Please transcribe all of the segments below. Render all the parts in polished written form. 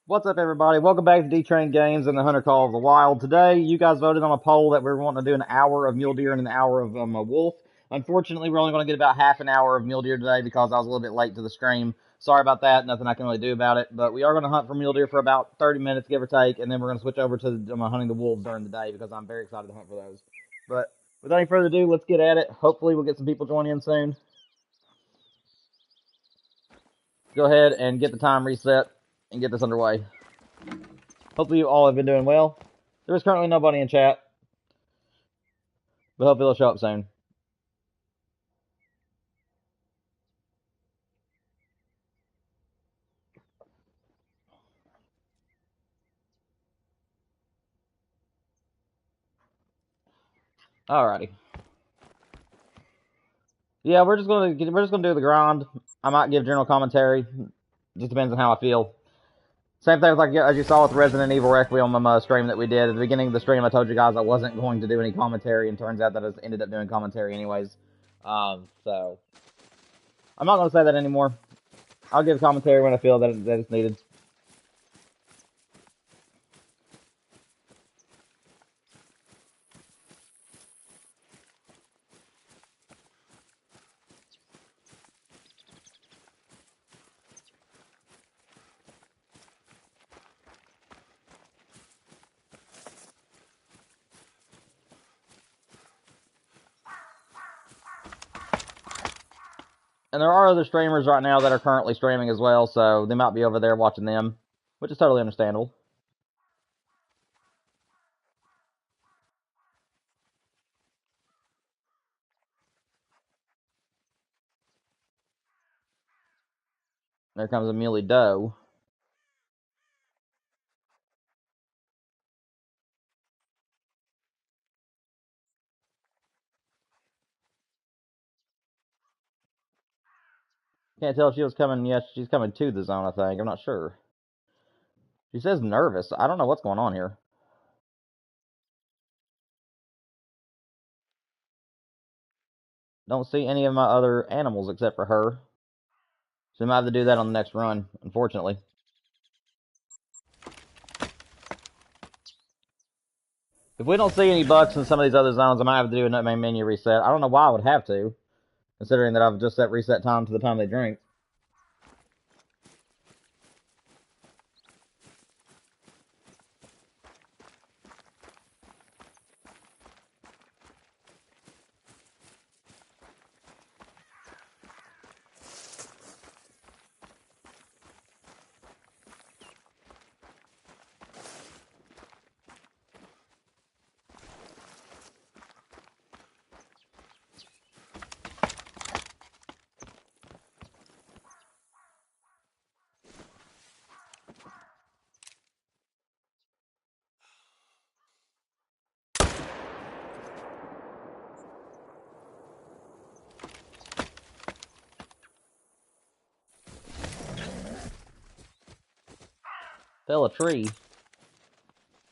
What's up, everybody? Welcome back to D-Train Games and the Hunter Call of the Wild. Today, you guys voted on a poll that we were wanting to do an hour of mule deer and an hour of a wolf. Unfortunately, we're only going to get about half an hour of mule deer today because I was a little bit late to the stream. Sorry about that. Nothing I can really do about it. But we are going to hunt for mule deer for about 30 minutes, give or take, and then we're going to switch over to hunting the wolves during the day because I'm very excited to hunt for those. But without any further ado, let's get at it. Hopefully, we'll get some people joining in soon. Go ahead and get the time reset and get this underway. Hopefully you all have been doing well. There is currently nobody in chat, but hopefully they'll show up soon. Alrighty. Yeah, we're just gonna do the grind. I might give general commentary. Just depends on how I feel. Same thing with, as you saw with Resident Evil Requiem stream that we did. At the beginning of the stream, I told you guys I wasn't going to do any commentary, and turns out that I ended up doing commentary anyways. So I'm not gonna say that anymore. I'll give commentary when I feel that it's needed. And there are other streamers right now that are currently streaming as well, so they might be over there watching them, which is totally understandable. There comes a muley doe. Can't tell if she was coming. Yes, she's coming to the zone, I think. I'm not sure. She says nervous. I don't know what's going on here. Don't see any of my other animals except for her. So we might have to do that on the next run, unfortunately. If we don't see any bucks in some of these other zones, I might have to do a main menu reset. I don't know why I would have to, considering that I've just set reset time to the time they drink. Fell a tree.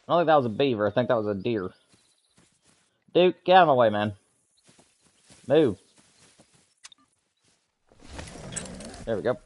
I don't think that was a beaver. I think that was a deer. Dude, get out of my way, man. Move. There we go.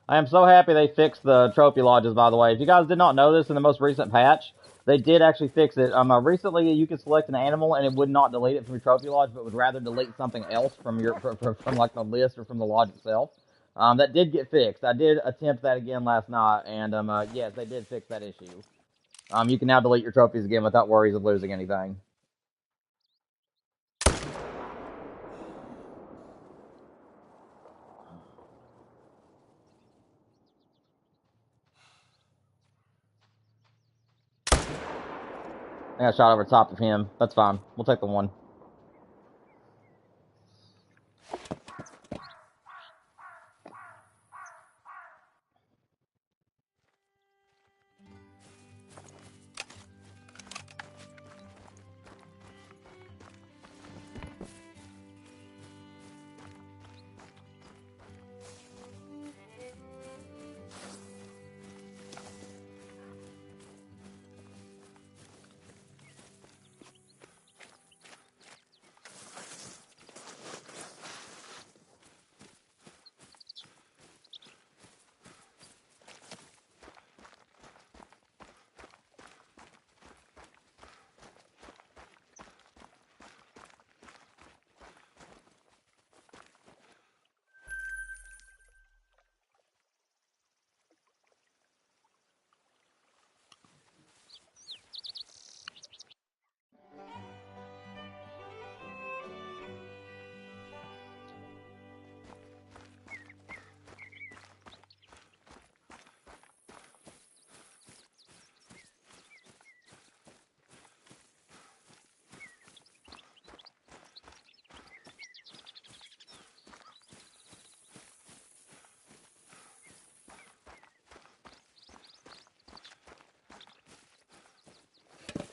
I am so happy they fixed the trophy lodges, by the way. If you guys did not know this, in the most recent patch, they did actually fix it. Recently, you could select an animal and it would not delete it from your trophy lodge, but would rather delete something else from like the list or from the lodge itself. That did get fixed. I did attempt that again last night, and yes, they did fix that issue. You can now delete your trophies again without worries of losing anything. I got shot over top of him. That's fine. We'll take the one.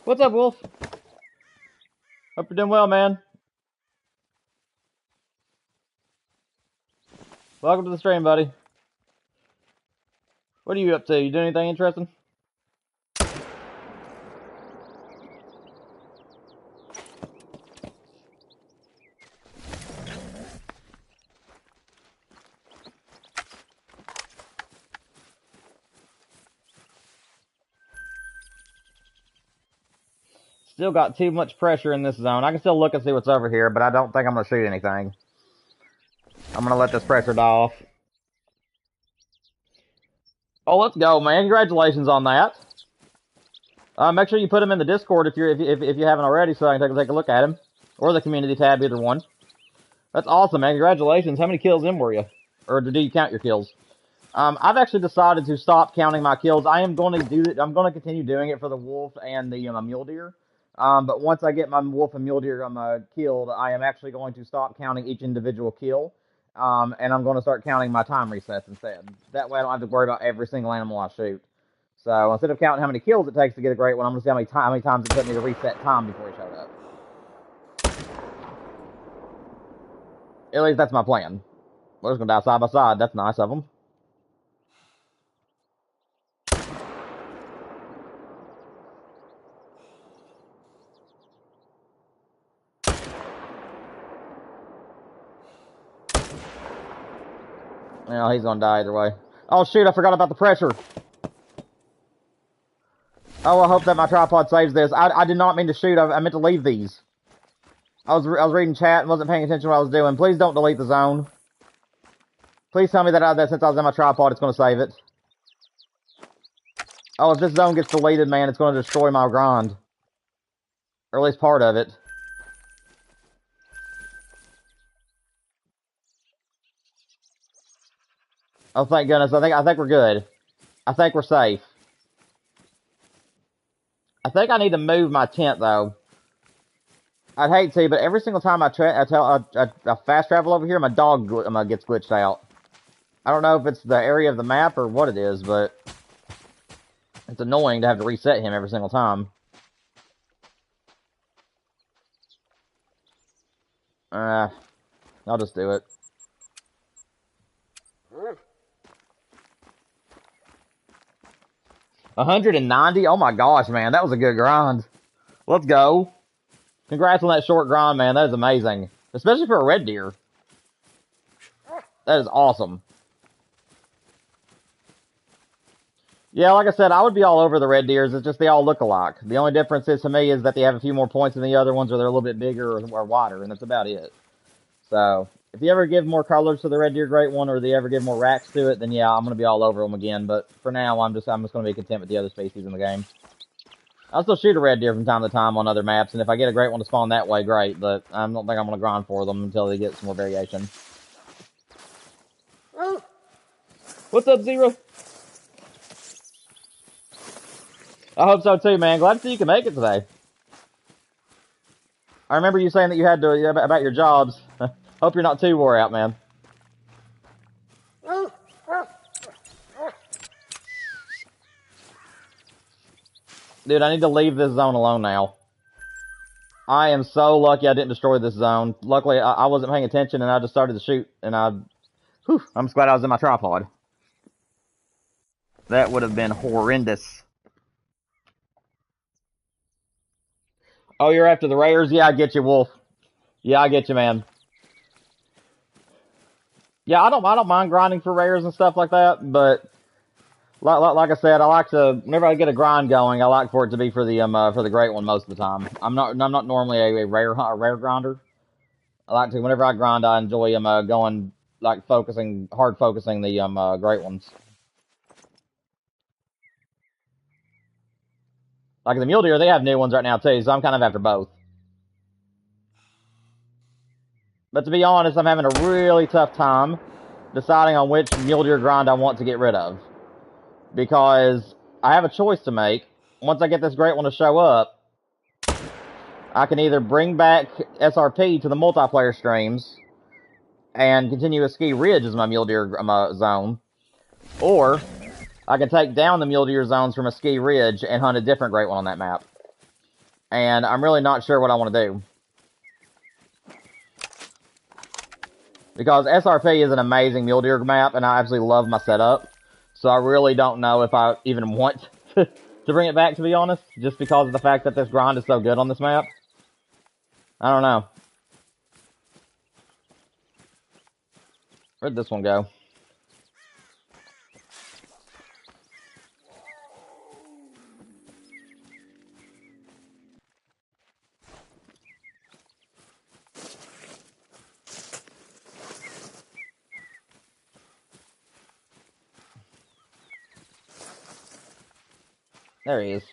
What's up, Wolf? Hope you're doing well, man. Welcome to the stream, buddy. What are you up to? You doing anything interesting? Still got too much pressure in this zone. I can still look and see what's over here, but I don't think I'm going to shoot anything. I'm going to let this pressure die off. Oh, let's go, man. Congratulations on that. Make sure you put him in the Discord if you haven't already, so I can take a look at him. Or the community tab, either one. That's awesome, man. Congratulations. How many kills in were you? Or did you count your kills? I've actually decided to stop counting my kills. I am going to do it. I'm going to continue doing it for the wolf and the mule deer. But once I get my wolf and mule deer killed, I am actually going to stop counting each individual kill. And I'm going to start counting my time resets instead. That way I don't have to worry about every single animal I shoot. So instead of counting how many kills it takes to get a great one, I'm going to see how many times it took me to reset time before he showed up. At least that's my plan. We're just going to die side by side. That's nice of them. Well, he's gonna die either way. Oh shoot, I forgot about the pressure. Oh, I hope that my tripod saves this. I did not mean to shoot, I meant to leave these. I was reading chat and wasn't paying attention to what I was doing. Please don't delete the zone. Please tell me that since I was on my tripod, it's gonna save it. Oh, if this zone gets deleted, man, it's gonna destroy my grind. Or at least part of it. Oh, thank goodness. I think we're good. I think we're safe. I think I need to move my tent, though. I'd hate to, but every single time I fast travel over here, my dog gets glitched out. I don't know if it's the area of the map or what it is, but it's annoying to have to reset him every single time. I'll just do it. $190? Oh my gosh, man, that was a good grind. Let's go. Congrats on that short grind, man. That is amazing. Especially for a red deer. That is awesome. Yeah, like I said, I would be all over the red deers. It's just they all look alike. The only difference is to me is that they have a few more points than the other ones, or they're a little bit bigger or wider, and that's about it. So, if you ever give more colors to the red deer great one, or they ever give more racks to it, then yeah, I'm going to be all over them again. But for now, I'm just going to be content with the other species in the game. I'll still shoot a red deer from time to time on other maps, and if I get a great one to spawn that way, great. But I don't think I'm going to grind for them until they get some more variation. What's up, Zero? I hope so too, man. Glad to see you can make it today. I remember you saying that you had to about your jobs. Hope you're not too wore out, man. Dude, I need to leave this zone alone now. I am so lucky I didn't destroy this zone. Luckily, I wasn't paying attention and I just started to shoot. And I'm just glad I was in my tripod. That would have been horrendous. Oh, you're after the rares? Yeah, I get you, Wolf. Yeah, I get you, man. Yeah, I don't mind grinding for rares and stuff like that, but like I said, I like to whenever I get a grind going, I like for it to be for the great one most of the time. I'm not normally a rare grinder. I like to whenever I grind, I enjoy going like hard focusing the great ones. Like the mule deer, they have new ones right now too, so I'm kind of after both. But to be honest, I'm having a really tough time deciding on which mule deer grind I want to get rid of. Because I have a choice to make. Once I get this great one to show up, I can either bring back SRP to the multiplayer streams and continue with Ski Ridge as my mule deer zone, or I can take down the mule deer zones from a Ski Ridge and hunt a different great one on that map. and I'm really not sure what I want to do. Because SRP is an amazing mule deer map, and I absolutely love my setup. So I really don't know if I even want to bring it back, to be honest, just because of the fact that this grind is so good on this map. I don't know. Where'd this one go? There he is.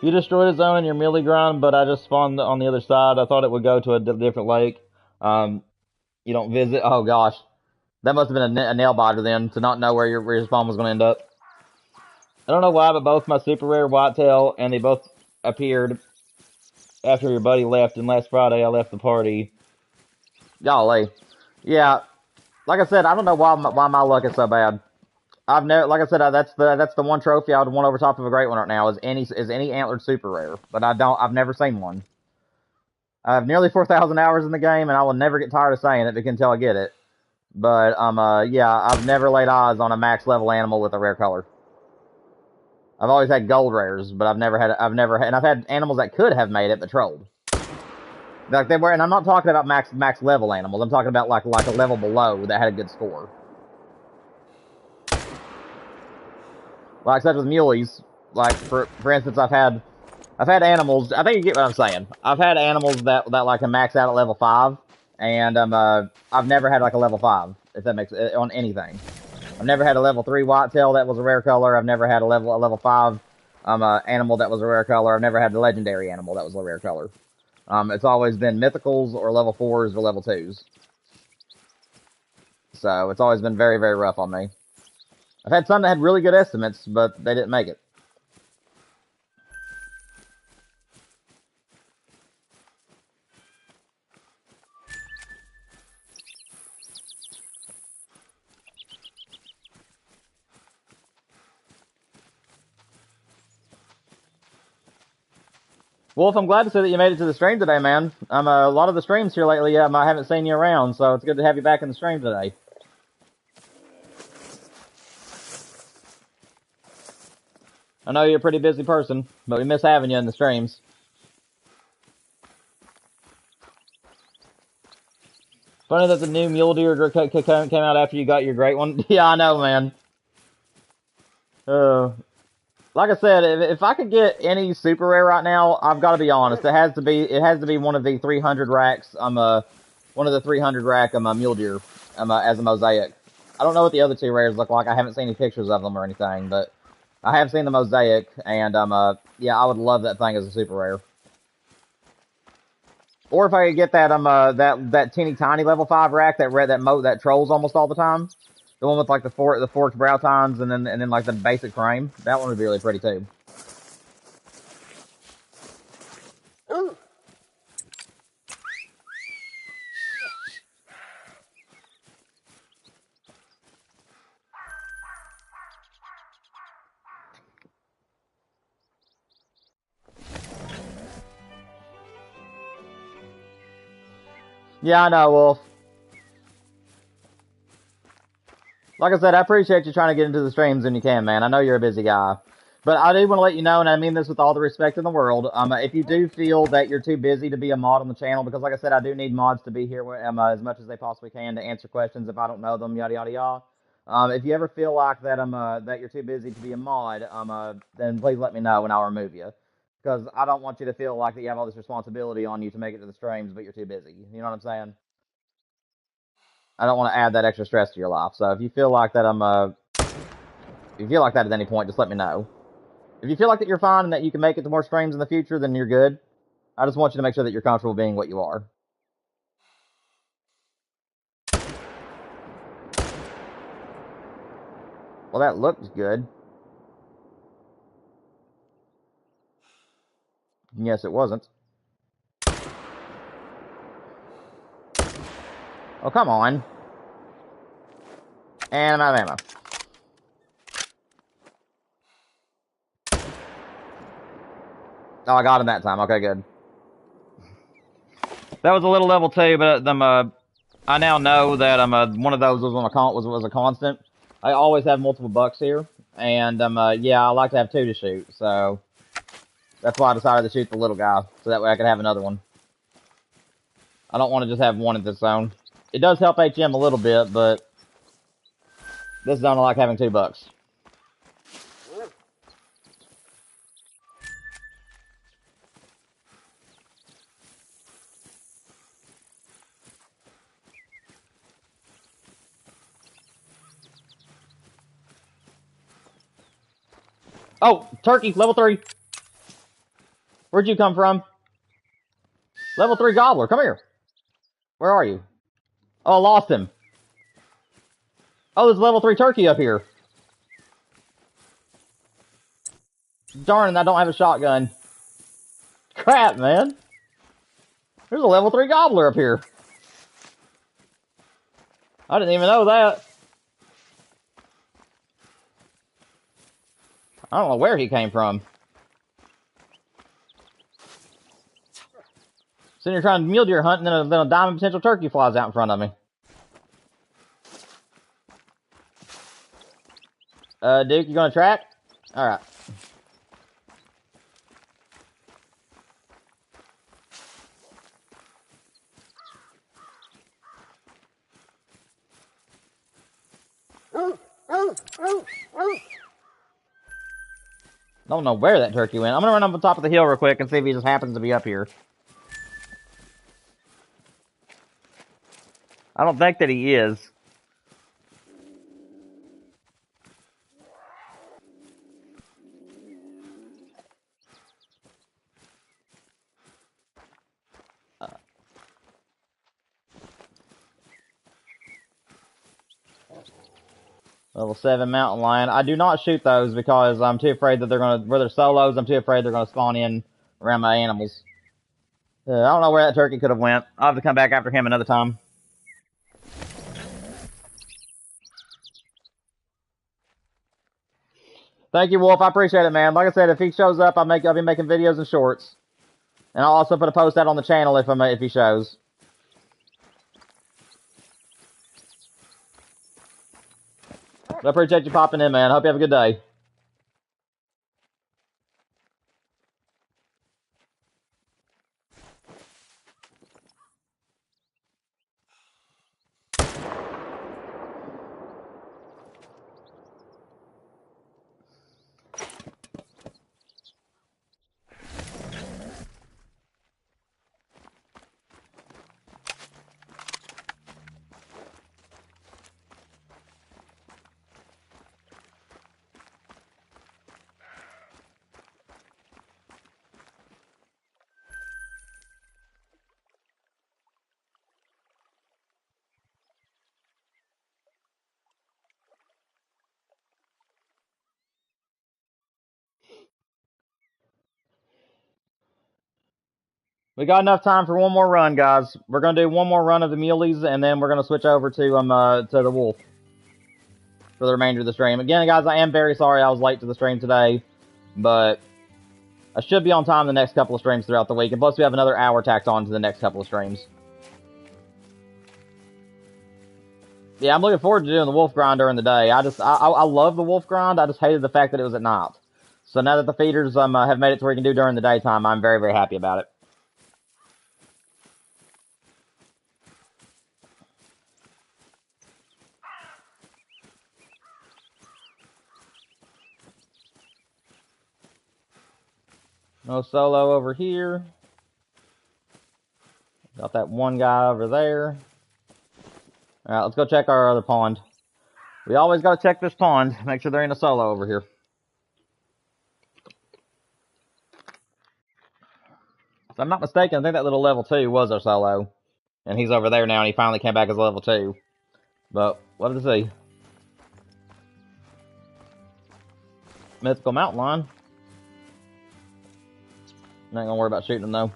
You destroyed a zone in your melee grind, but I just spawned on the other side. I thought it would go to a different lake. You don't visit. Oh gosh, that must have been a nail biter then, to not know where your spawn was going to end up. I don't know why, but both my super rare whitetail and they both appeared after your buddy left. And last Friday, I left the party. Golly, yeah. Like I said, I don't know why my luck is so bad. I've never, like I said, that's the one trophy I would want over top of a great one right now is any antlered super rare. But I've never seen one. I have nearly 4,000 hours in the game, and I will never get tired of saying it until I get it. But yeah, I've never laid eyes on a max level animal with a rare color. I've always had gold rares, but I've had animals that could have made it but trolled. Like they were, and I'm not talking about max level animals. I'm talking about like a level below that had a good score. Like such with muleys, like for instance, I've had animals. I think you get what I'm saying. I've had animals that like can max out at level 5, and I've never had like a level 5, if that makes it on anything. I've never had a level 3 whitetail that was a rare color. I've never had a level 5 animal that was a rare color. I've never had a legendary animal that was a rare color. It's always been mythicals or level 4s or level 2s. So it's always been very, very rough on me. I've had some that had really good estimates, but they didn't make it. Wolf, I'm glad to see that you made it to the stream today, man. A lot of the streams here lately, I haven't seen you around, so it's good to have you back in the stream today. I know you're a pretty busy person, but we miss having you in the streams. Funny that the new mule deer came out after you got your great one. Yeah, I know, man. Like I said, if I could get any super rare right now, I've got to be honest. It has to be one of the 300 racks. One of the 300 rack mule deer as a mosaic. I don't know what the other two rares look like. I haven't seen any pictures of them or anything, but I have seen the mosaic, and yeah, I would love that thing as a super rare. Or if I could get that that teeny tiny level 5 rack that trolls almost all the time. The one with like the forked brow tines and then like the basic frame. That one would be really pretty too. Ooh. Yeah, I know, Wolf. Like I said, I appreciate you trying to get into the streams when you can, man. I know you're a busy guy. But I do want to let you know, and I mean this with all the respect in the world, if you do feel that you're too busy to be a mod on the channel, because like I said, I do need mods to be here as much as they possibly can to answer questions if I don't know them, yada, yada, yada. If you ever feel like that that you're too busy to be a mod, then please let me know and I'll remove you. Because I don't want you to feel like that you have all this responsibility on you to make it to the streams, but you're too busy. You know what I'm saying? I don't want to add that extra stress to your life. So if you feel like that if you feel like that at any point, just let me know. If you feel like that you're fine and that you can make it to more streams in the future, then you're good. I just want you to make sure that you're comfortable being what you are. Well, that looks good. Yes, it wasn't. Oh, come on. And I'm out of ammo. Oh, I got him that time. Okay, good. That was a little level 2, but I now know that one of those was a constant. I always have multiple bucks here, and yeah, I like to have 2 to shoot, so that's why I decided to shoot the little guy, so that way I could have another one. I don't want to just have one in this zone. It does help HM a little bit, but this zone I like having 2 bucks. Oh, turkey, level 3. Where'd you come from? Level 3 gobbler, come here. Where are you? Oh, I lost him. Oh, there's level 3 turkey up here. Darn it, I don't have a shotgun. Crap, man. There's a level 3 gobbler up here. I didn't even know that. I don't know where he came from. Sitting here trying to mule deer hunt, and then a diamond potential turkey flies out in front of me. Duke, you gonna track? Alright. Don't know where that turkey went. I'm gonna run up on top of the hill real quick and see if he just happens to be up here. I don't think that he is. Level 7 mountain lion. I do not shoot those because I'm too afraid that where they're solos, I'm too afraid they're gonna spawn in around my animals. I don't know where that turkey could have went. I'll have to come back after him another time. Thank you, Wolf. I appreciate it, man. Like I said, if he shows up, I'll be making videos and shorts. And I'll also put a post out on the channel if he shows. I appreciate you popping in, man. Hope you have a good day. We got enough time for one more run, guys. We're gonna do one more run of the muleys, and then we're gonna switch over to the wolf for the remainder of the stream. Again, guys, I am very sorry I was late to the stream today, but I should be on time the next couple of streams throughout the week, and plus we have another hour tacked on to the next couple of streams. Yeah, I'm looking forward to doing the wolf grind during the day. I love the wolf grind. I just hated the fact that it was at night. So now that the feeders have made it to where you can do during the daytime, I'm very, very happy about it. No solo over here. Got that one guy over there. Alright, let's go check our other pond. We always gotta check this pond. Make sure there ain't a solo over here. If I'm not mistaken, I think that little level 2 was our solo. And he's over there now, and he finally came back as level 2. But, what to see. Mythical mountain lion. Not gonna worry about shooting him, though.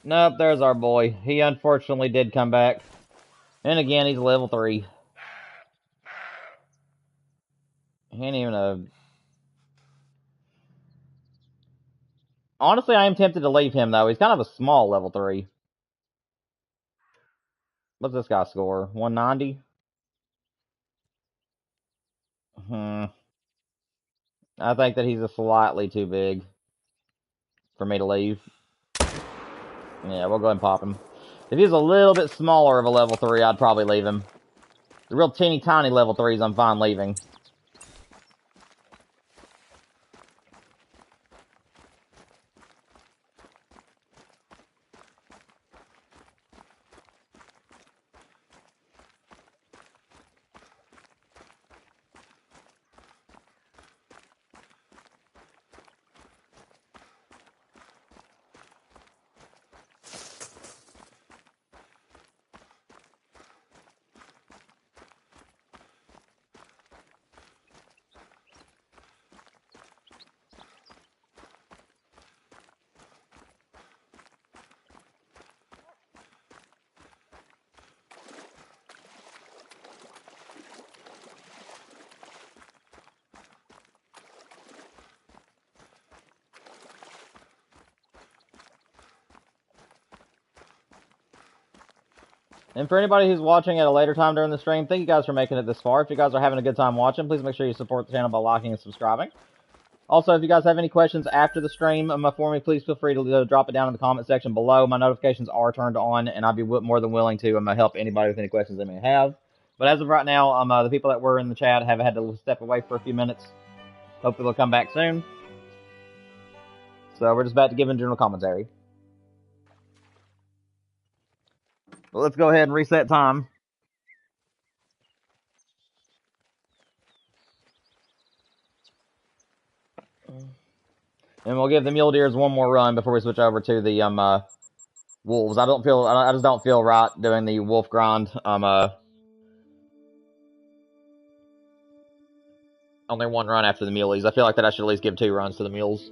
Nope, there's our boy. He unfortunately did come back. And again, he's level 3. He ain't even a... Honestly, I am tempted to leave him, though. He's kind of a small level 3. What's this guy score? 190? I think that he's a slightly too big for me to leave. Yeah, we'll go ahead and pop him. If he's a little bit smaller of a level 3, I'd probably leave him. The real teeny tiny level 3s, I'm fine leaving. And for anybody who's watching at a later time during the stream, thank you guys for making it this far. If you guys are having a good time watching, please make sure you support the channel by liking and subscribing. Also, if you guys have any questions after the stream for me, please feel free to drop it down in the comment section below. My notifications are turned on, and I'd be more than willing to help anybody with any questions they may have. But as of right now, the people that were in the chat have had to step away for a few minutes. Hopefully they'll come back soon. So we're just about to give in general commentary. Well, let's go ahead and reset time. And we'll give the mule deers one more run before we switch over to the wolves. I just don't feel right doing the wolf grind. Only one run after the muleys. I feel like that I should at least give 2 runs to the mules.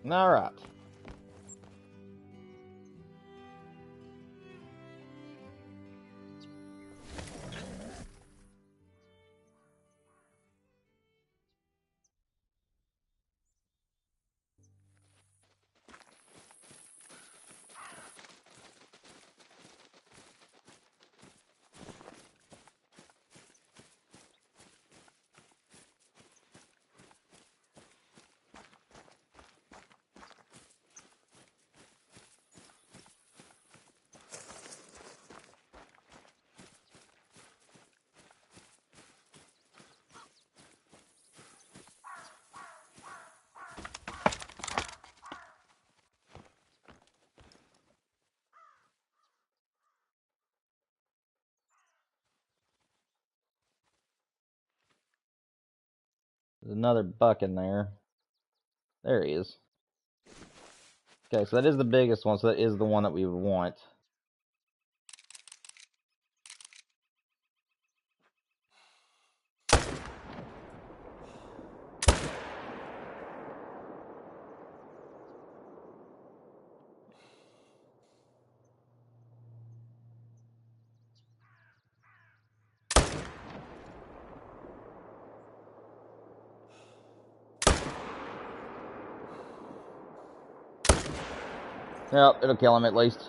Alright. There's another buck in there. There he is. Okay, so that is the biggest one, so that is the one that we would want. Yep, it'll kill him at least.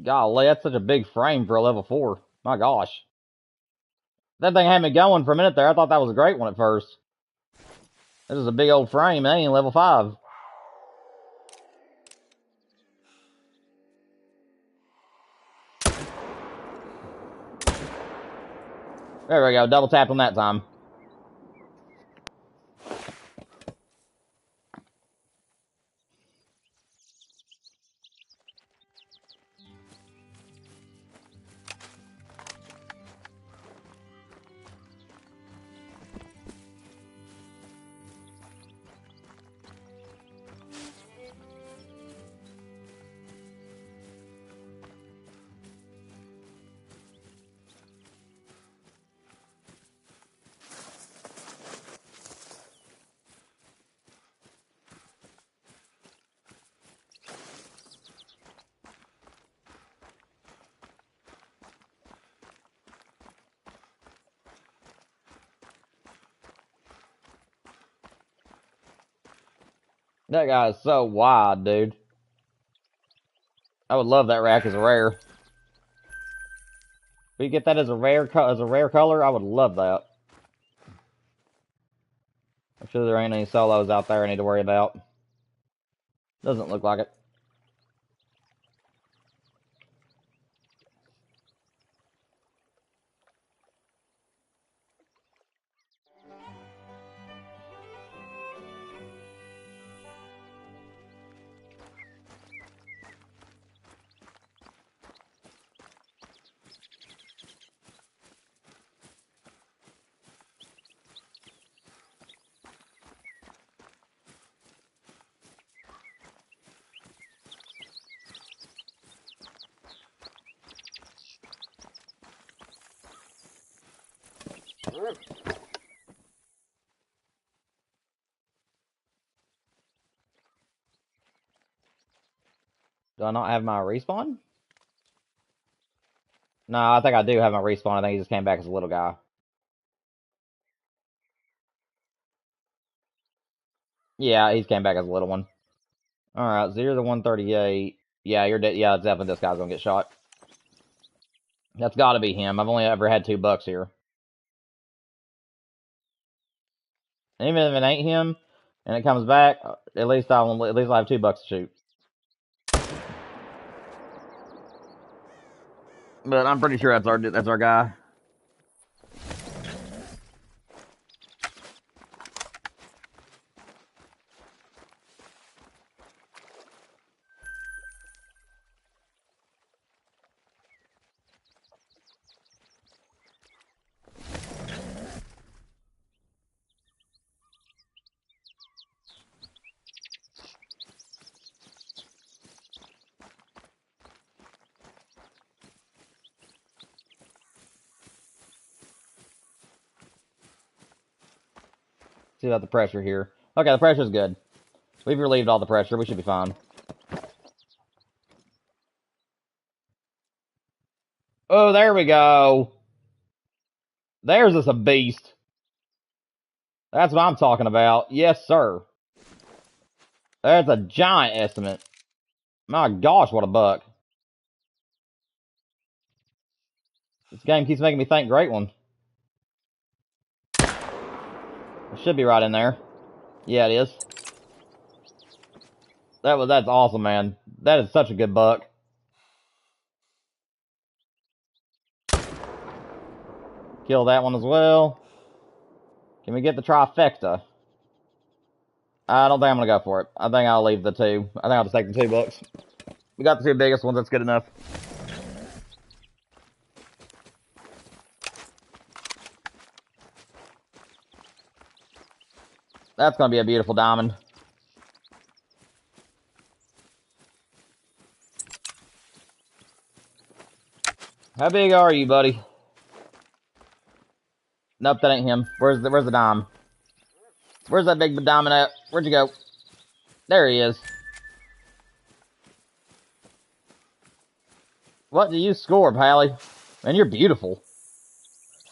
Golly, that's such a big frame for a level 4. My gosh. That thing had me going for a minute there. I thought that was a great one at first. This is a big old frame. It ain't level 5. There we go. Double tapped on that time. That guy is so wide, dude. I would love that rack as a rare. If we get that as a rare color, I would love that. I'm sure there ain't any solos out there I need to worry about. Doesn't look like it. Do I not have my respawn? No, I think I do have my respawn. I think he just came back as a little guy. Yeah, he's came back as a little one. Alright, 0 to 138. Yeah, you're dead. Yeah, it's definitely this guy's gonna get shot. That's gotta be him. I've only ever had $2 here. And even if it ain't him, and it comes back, at least I have $2 to shoot. But I'm pretty sure that's our guy. See about the pressure here. Okay, the pressure's good. We've relieved all the pressure. We should be fine. Oh, there we go. There's us a beast. That's what I'm talking about. Yes, sir. That's a giant estimate. My gosh, what a buck. This game keeps making me think great one. It should be right in there. Yeah, it is. That's awesome, man. That is such a good buck. Kill that one as well. Can we get the trifecta? I don't think I'm gonna go for it. I think I'll leave the two. I think I'll just take the 2 bucks. We got the 2 biggest ones. That's good enough. That's gonna be a beautiful diamond. How big are you, buddy? Nope, that ain't him. Where's the dime? Where's that big diamond at? Where'd you go? There he is. What do you score, Pally? Man, you're beautiful.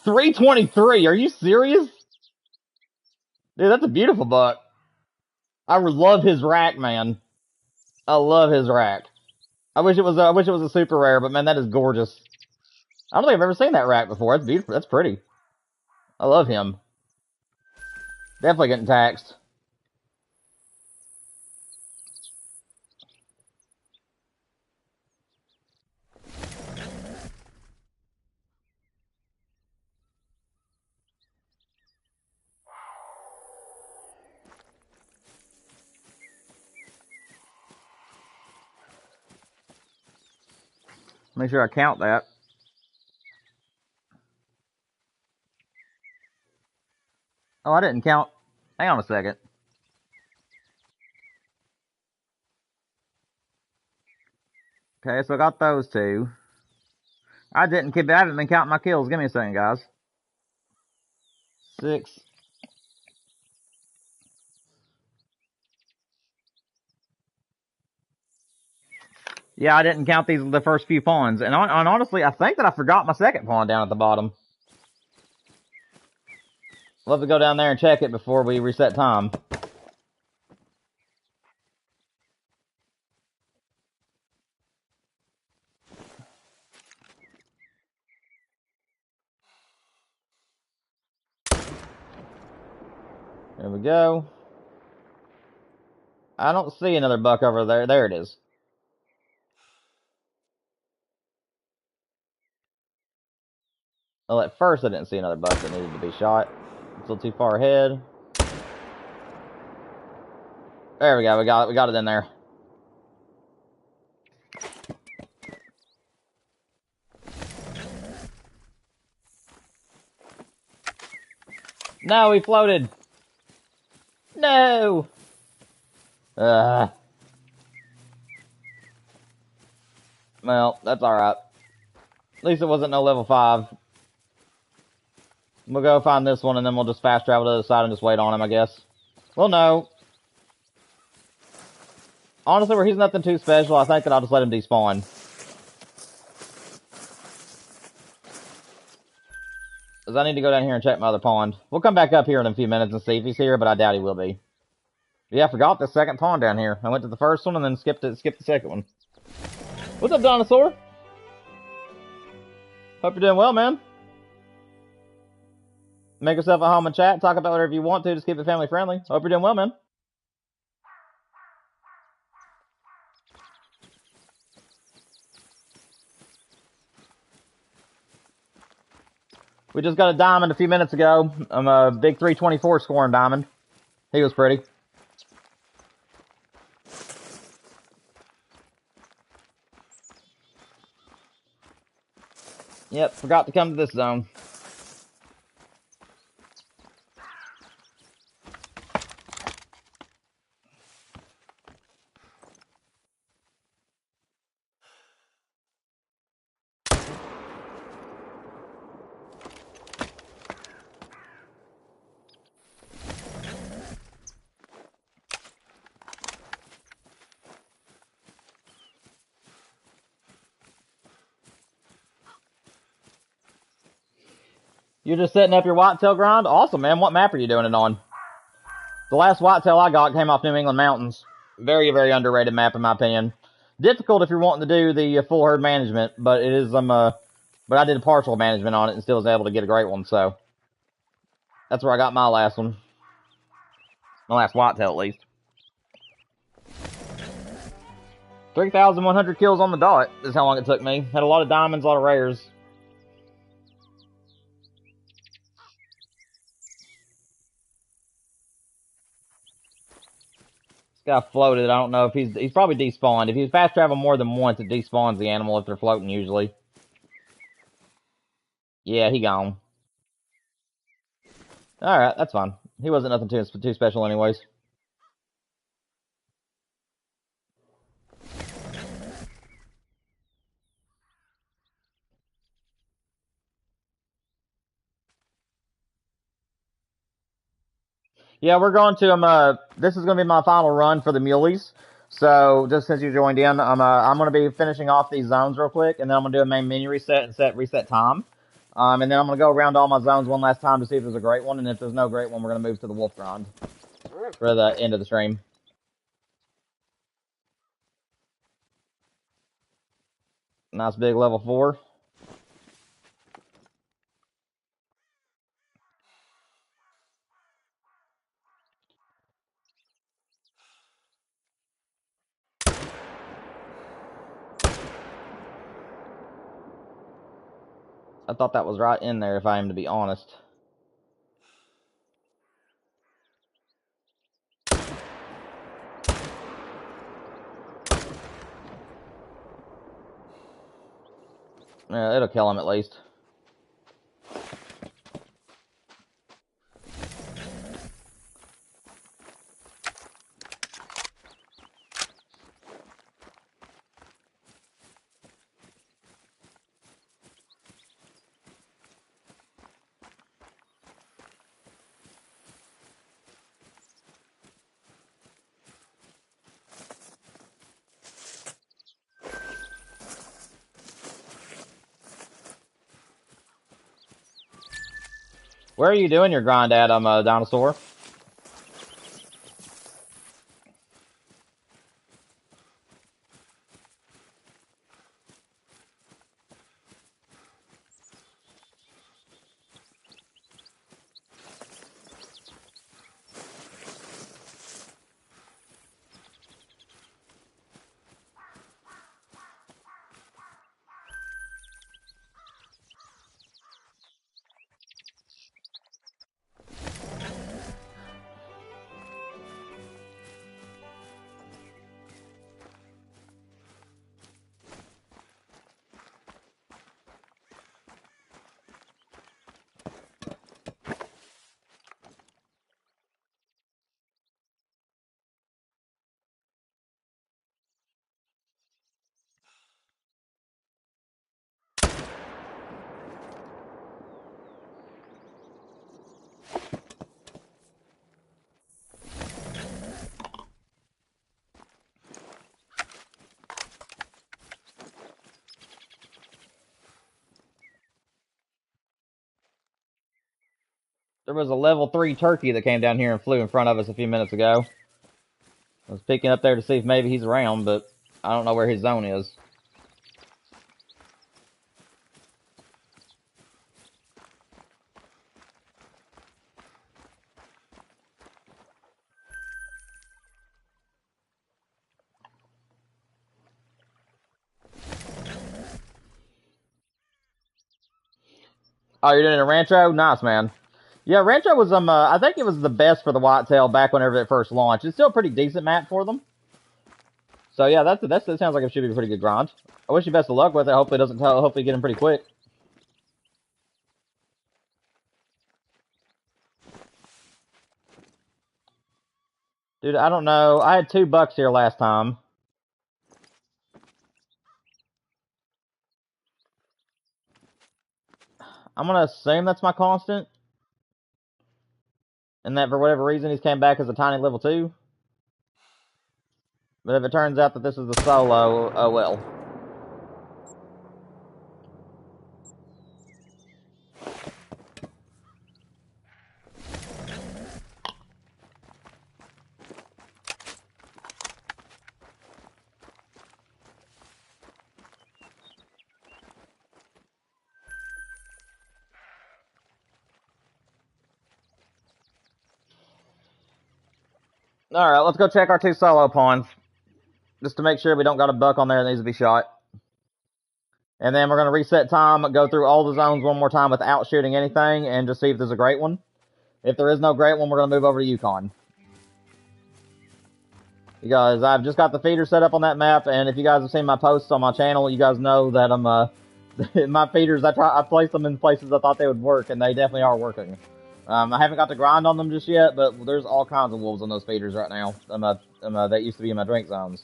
323. Are you serious? Dude, that's a beautiful buck. I love his rack, man. I love his rack. I wish it was a super rare, but man, that is gorgeous. I don't think I've ever seen that rack before. That's beautiful. That's pretty. I love him. Definitely getting taxed. Make sure I count that. Oh, I didn't count. Hang on a second. Okay, so I got those 2. I haven't been counting my kills. Give me a second, guys. 6. Yeah, I didn't count the first few pawns. And honestly, I think that I forgot my second pawn down at the bottom. We'll have to go down there and check it before we reset time. There we go. I don't see another buck over there. There it is. Well, at first I didn't see another buck that needed to be shot. It's a little too far ahead. There we go. We got it in there. No, he floated. No. Well, that's alright. At least it wasn't no level 5. We'll go find this one, and then we'll just fast travel to the other side and just wait on him, I guess. Well, no. Honestly, where he's nothing too special, I think that I'll just let him despawn. Because I need to go down here and check my other pond. We'll come back up here in a few minutes and see if he's here, but I doubt he will be. Yeah, I forgot the second pond down here. I went to the first one and then skipped the second one. What's up, dinosaur? Hope you're doing well, man. Make yourself at home and chat. Talk about whatever you want to. Just keep it family friendly. Hope you're doing well, man. We just got a diamond a few minutes ago. I'm a big 324 scoring diamond. He was pretty. Yep, forgot to come to this zone. You're just setting up your whitetail grind? Awesome, man. What map are you doing it on? The last whitetail I got came off New England mountains. Very, very underrated map in my opinion. Difficult if you're wanting to do the full herd management, but it is but I did a partial management on it and still was able to get a great one, so that's where I got my last one. My last whitetail, at least. 3,100 kills on the dot is how long it took me. Had a lot of diamonds, a lot of rares. This guy floated. I don't know if he's probably despawned. If you fast travel more than once, it despawns the animal if they're floating usually. Yeah, he gone. Alright, that's fine. He wasn't nothing too special anyways. Yeah, we're going to this is gonna be my final run for the muleys. So just since you joined in, I'm gonna be finishing off these zones real quick, and then I'm gonna do a main menu reset and reset time. And then I'm gonna go around all my zones one last time to see if there's a great one, and if there's no great one, we're gonna move to the wolf grind for the end of the stream. Nice big level 4. I thought that was right in there, if I am to be honest. Yeah, it'll kill him at least. Where are you doing your grind at, dinosaur? There was a level 3 turkey that came down here and flew in front of us a few minutes ago. I was peeking up there to see if maybe he's around, but I don't know where his zone is. Oh, you're doing a Rancho? Nice, man. Yeah, Rancho was I think it was the best for the whitetail back whenever it first launched. It's still a pretty decent map for them. So yeah, that sounds like it should be a pretty good grind. I wish you best of luck with it. Hopefully it doesn't tell. Hopefully you get him pretty quick. Dude, I don't know. I had 2 bucks here last time. I'm gonna assume that's my constant. And that for whatever reason he's came back as a tiny level 2. But if it turns out that this is the solo, oh well. Alright, let's go check our 2 solo pawns. just to make sure we don't got a buck on there that needs to be shot. And then we're going to reset time, go through all the zones one more time without shooting anything, and just see if there's a great one. If there is no great one, we're going to move over to Yukon. Because I've just got the feeder set up on that map, and if you guys have seen my posts on my channel, you guys know that I'm, my feeders, I placed them in places I thought they would work, and they definitely are working. I haven't got to grind on them just yet, but there's all kinds of wolves on those feeders right now. That used to be in my drink zones.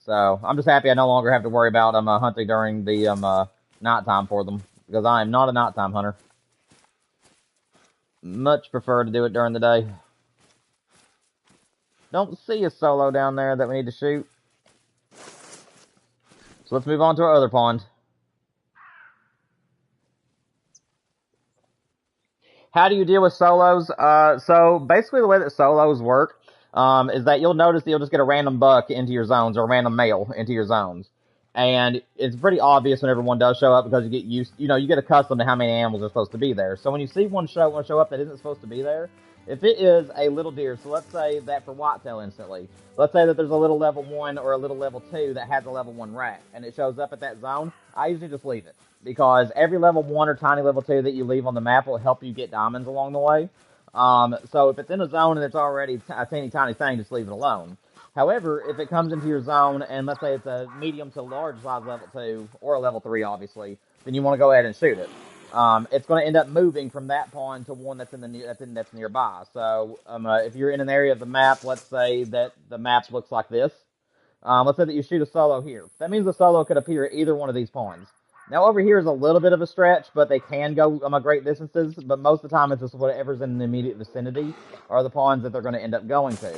So, I'm just happy I no longer have to worry about hunting during the nighttime for them, because I am not a nighttime hunter. Much prefer to do it during the day. Don't see a solo down there that we need to shoot. So let's move on to our other pond. How do you deal with solos? So basically the way that solos work is that you'll notice that you'll just get a random buck into your zones or a random male into your zones. And it's pretty obvious whenever one does show up because you get used, you get accustomed to how many animals are supposed to be there. So when you see one show up that isn't supposed to be there, if it is a little deer, so let's say that for whitetail instantly, let's say that there's a little level 1 or a little level 2 that has a level 1 rack, and it shows up at that zone, I usually just leave it. Because every level 1 or tiny level 2 that you leave on the map will help you get diamonds along the way. So if it's in a zone and it's already a teeny tiny thing, just leave it alone. However, if it comes into your zone, and let's say it's a medium to large size level 2, or a level 3 obviously, then you want to go ahead and shoot it. It's going to end up moving from that pond to one that's that's nearby. So if you're in an area of the map, let's say that the map looks like this. Let's say that you shoot a solo here. That means the solo could appear at either one of these ponds. Now over here is a little bit of a stretch, but they can go great distances. But most of the time, it's just whatever's in the immediate vicinity are the ponds that they're going to end up going to.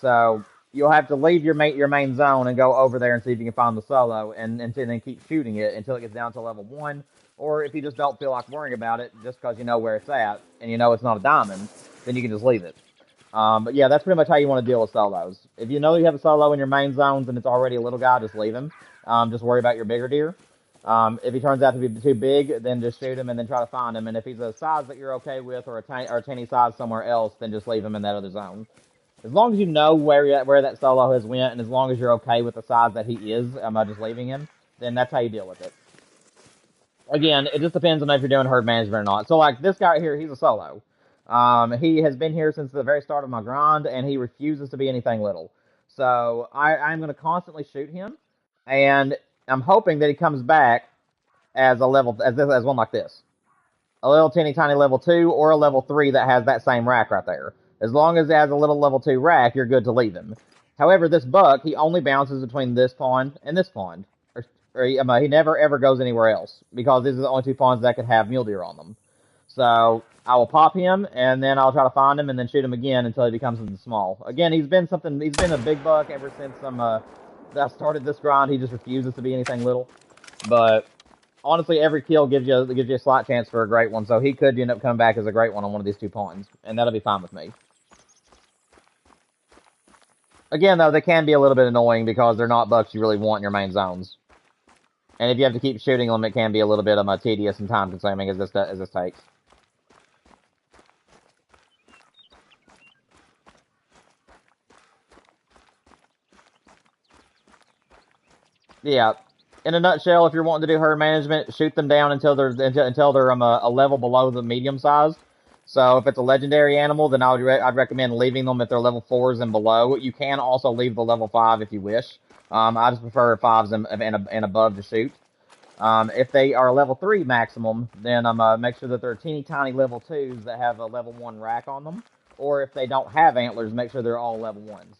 So you'll have to leave your main zone and go over there and see if you can find the solo, and then keep shooting it until it gets down to level 1. Or if you just don't feel like worrying about it, just because you know where it's at, and you know it's not a diamond, then you can just leave it. But yeah, that's pretty much how you want to deal with solos. If you know you have a solo in your main zones and it's already a little guy, just leave him. Just worry about your bigger deer. If he turns out to be too big, then just shoot him and then try to find him. And if he's a size that you're okay with, or a teeny size somewhere else, then just leave him in that other zone. As long as you know where that solo has went, and as long as you're okay with the size that he is, just leaving him, then that's how you deal with it. Again, it just depends on if you're doing herd management or not. So, like, this guy right here, he's a solo. He has been here since the very start of my grind, and he refuses to be anything little. So, I'm going to constantly shoot him, and I'm hoping that he comes back as one like this. A little teeny tiny level 2 or a level 3 that has that same rack right there. As long as it has a little level 2 rack, you're good to leave him. However, this buck, he only bounces between this pond and this pond. He never ever goes anywhere else, because these are the only 2 ponds that could have mule deer on them. So I will pop him, and then I'll try to find him, and then shoot him again until he becomes something small. Again, he's been a big buck ever since I started this grind. He just refuses to be anything little. But honestly, every kill gives you a slight chance for a great one, so he could end up coming back as a great one on one of these 2 ponds, and that'll be fine with me. Again, though, they can be a little bit annoying because they're not bucks you really want in your main zones. And if you have to keep shooting them, it can be a little bit tedious and time-consuming as this takes. Yeah, in a nutshell, if you're wanting to do herd management, shoot them down until they're a level below the medium size. So if it's a legendary animal, then I'd recommend leaving them if they're level 4s and below. You can also leave the level 5 if you wish. I just prefer 5s and above to shoot. If they are level 3 maximum, then make sure that they're teeny tiny level 2s that have a level 1 rack on them. Or if they don't have antlers, make sure they're all level 1s.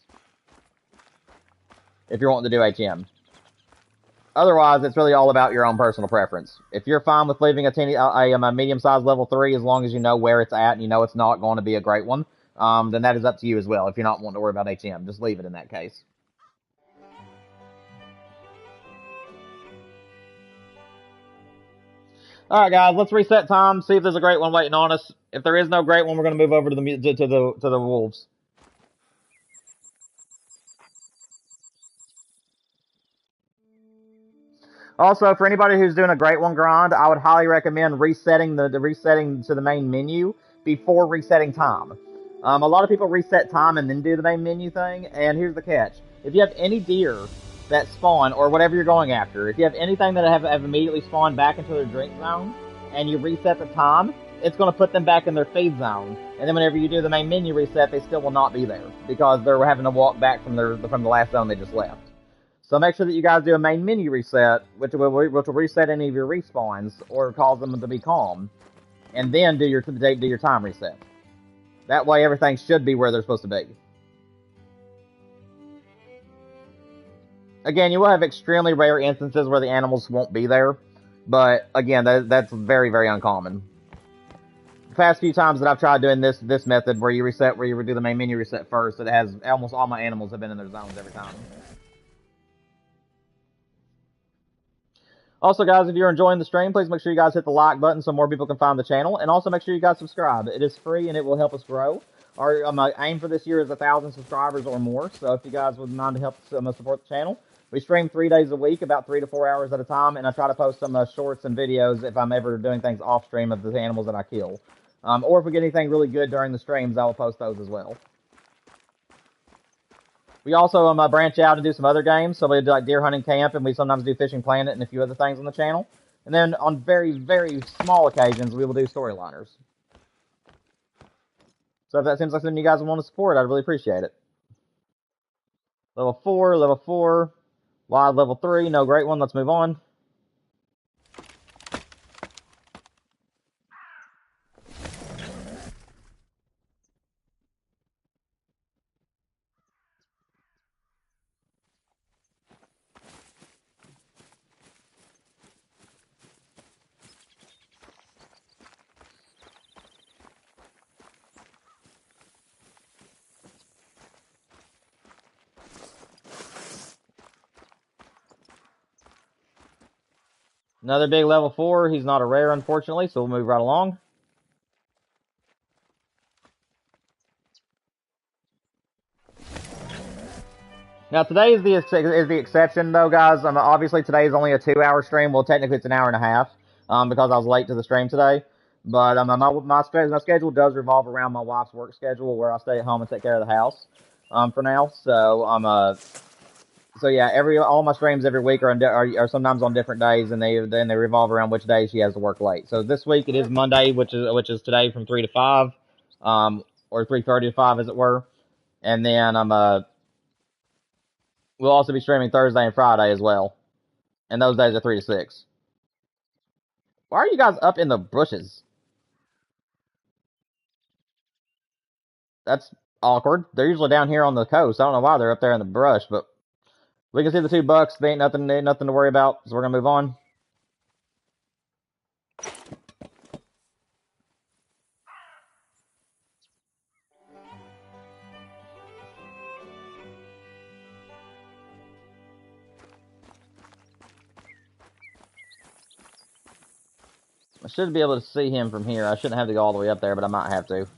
If you're wanting to do HM. Otherwise, it's really all about your own personal preference. If you're fine with leaving a medium-sized level 3, as long as you know where it's at and you know it's not going to be a great one, then that is up to you as well. If you're not wanting to worry about HM, just leave it in that case. Alright guys, let's reset time, see if there's a great one waiting on us. If there is no great one, we're going to move over to the wolves. Also, for anybody who's doing a great one grind, I would highly recommend resetting to the main menu before resetting time. A lot of people reset time and then do the main menu thing, and here's the catch. if you have any deer that spawn, or whatever you're going after, if you have anything that have immediately spawned back into their drink zone, and you reset the time, it's going to put them back in their feed zone. And then whenever you do the main menu reset, they still will not be there, because they're having to walk back from the last zone they just left. So make sure that you guys do a main menu reset, which will reset any of your respawns, or cause them to be calm. And then do your time reset. That way everything should be where they're supposed to be. Again, you will have extremely rare instances where the animals won't be there, but again, that's very, very uncommon. The past few times that I've tried doing this method, where you do the main menu reset first, it has almost all my animals have been in their zones every time. Also, guys, if you're enjoying the stream, please make sure you guys hit the like button so more people can find the channel, and also make sure you guys subscribe. It is free and it will help us grow. Our aim for this year is 1,000 subscribers or more, so if you guys would mind to help support the channel. We stream 3 days a week, about 3 to 4 hours at a time, and I try to post some shorts and videos if I'm ever doing things off stream of the animals that I kill. Or if we get anything really good during the streams, I will post those as well. We also branch out and do some other games, so we do like Deer Hunting Camp, and we sometimes do Fishing Planet and a few other things on the channel. And then on very, very small occasions, we will do storyliners. So if that seems like something you guys want to support, I'd really appreciate it. Level 4, Wild level 3, no great one, let's move on. Another big level 4, he's not a rare unfortunately, so we'll move right along. Now today is the exception though, guys. Obviously today is only a 2-hour stream. Well, technically it's an hour and a half, because I was late to the stream today. But my schedule does revolve around my wife's work schedule, where I stay at home and take care of the house, for now. So yeah, all my streams every week are sometimes on different days, and they revolve around which day she has to work late. So this week it is Monday, which is today from 3 to 5, or 3:30 to 5, as it were, and then we'll also be streaming Thursday and Friday as well, and those days are 3 to 6. Why are you guys up in the bushes? That's awkward. They're usually down here on the coast. I don't know why they're up there in the brush, but we can see the 2 bucks. They ain't nothing to worry about, so we're gonna move on. I should be able to see him from here. I shouldn't have to go all the way up there, but I might have to.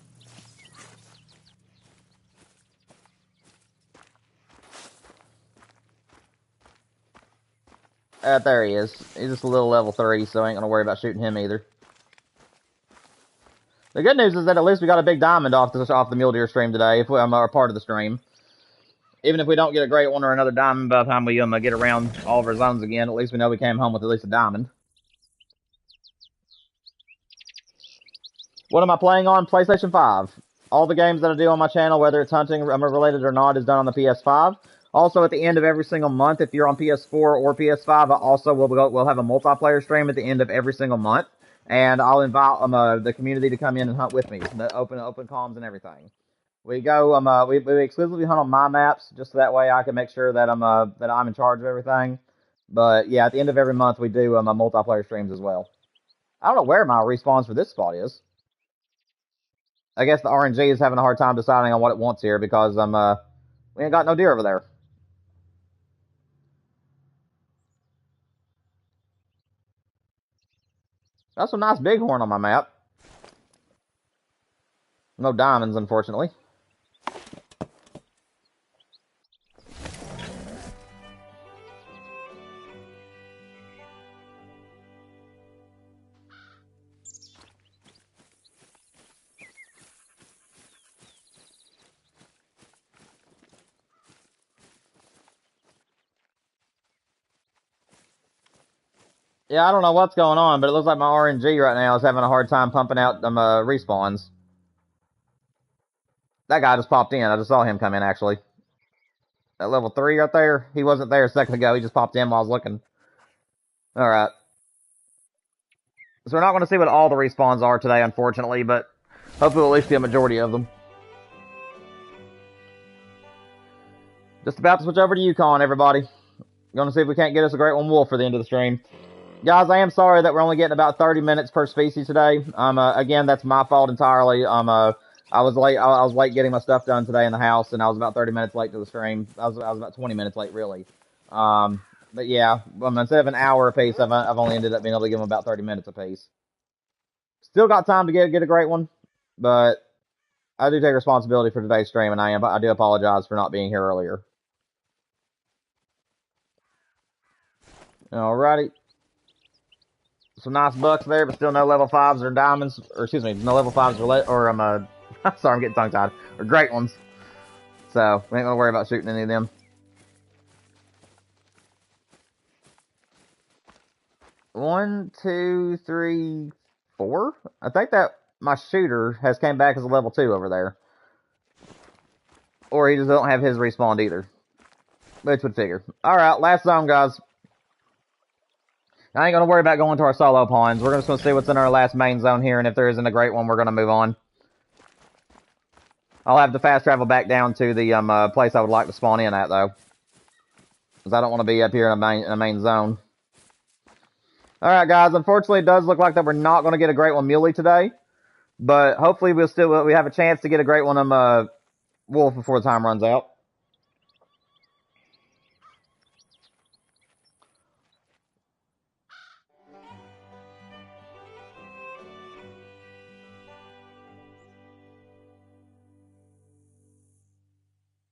There he is. He's just a little level 3, so I ain't gonna worry about shooting him either. The good news is that at least we got a big diamond off the mule deer stream today, if we are part of the stream. Even if we don't get a great one or another diamond by the time we get around all of our zones again, at least we know we came home with at least a diamond. What am I playing on? PlayStation 5. All the games that I do on my channel, whether it's hunting related or not, is done on the PS5. Also, at the end of every single month, if you're on PS4 or PS5, I also we'll have a multiplayer stream at the end of every single month, and I'll invite the community to come in and hunt with me, the open comms and everything. We go we exclusively hunt on my maps, just so that way I can make sure that I'm in charge of everything. But yeah, at the end of every month, we do my multiplayer streams as well. I don't know where my respawns for this spot is. I guess the RNG is having a hard time deciding on what it wants here, because we ain't got no deer over there. That's a nice bighorn on my map. No diamonds, unfortunately. Yeah, I don't know what's going on, but it looks like my RNG right now is having a hard time pumping out them respawns. That guy just popped in. I just saw him come in, actually. At level 3 right there. He wasn't there a second ago. He just popped in while I was looking. Alright. So we're not going to see what all the respawns are today, unfortunately, but hopefully we'll at least see a majority of them. Just about to switch over to Yukon, everybody. Going to see if we can't get us a great one wolf for the end of the stream. Guys, I am sorry that we're only getting about 30 minutes per species today. Again, that's my fault entirely. I was late. I was late getting my stuff done today in the house, and I was about 30 minutes late to the stream. I was about 20 minutes late, really. But yeah, instead of an hour apiece, I've only ended up being able to give them about 30 minutes apiece. Still got time to get a great one, but I do take responsibility for today's stream, and I do apologize for not being here earlier. Alrighty. Some nice bucks there, but still no level 5s or diamonds, or excuse me, no level 5s sorry, I'm getting tongue-tied, or great ones. So, we ain't gonna worry about shooting any of them. 1, 2, 3, 4? I think that my shooter has came back as a level 2 over there. Or he just don't have his respawned either. Which would figure. Alright, last zone, guys. I ain't gonna worry about going to our solo pawns. We're just gonna see what's in our last main zone here, and if there isn't a great one, we're gonna move on. I'll have to fast travel back down to the place I would like to spawn in at, though. Because I don't want to be up here in a main zone. Alright, guys. Unfortunately, it does look like that we're not going to get a great one Muley today. But hopefully we have a chance to get a great one wolf before the time runs out.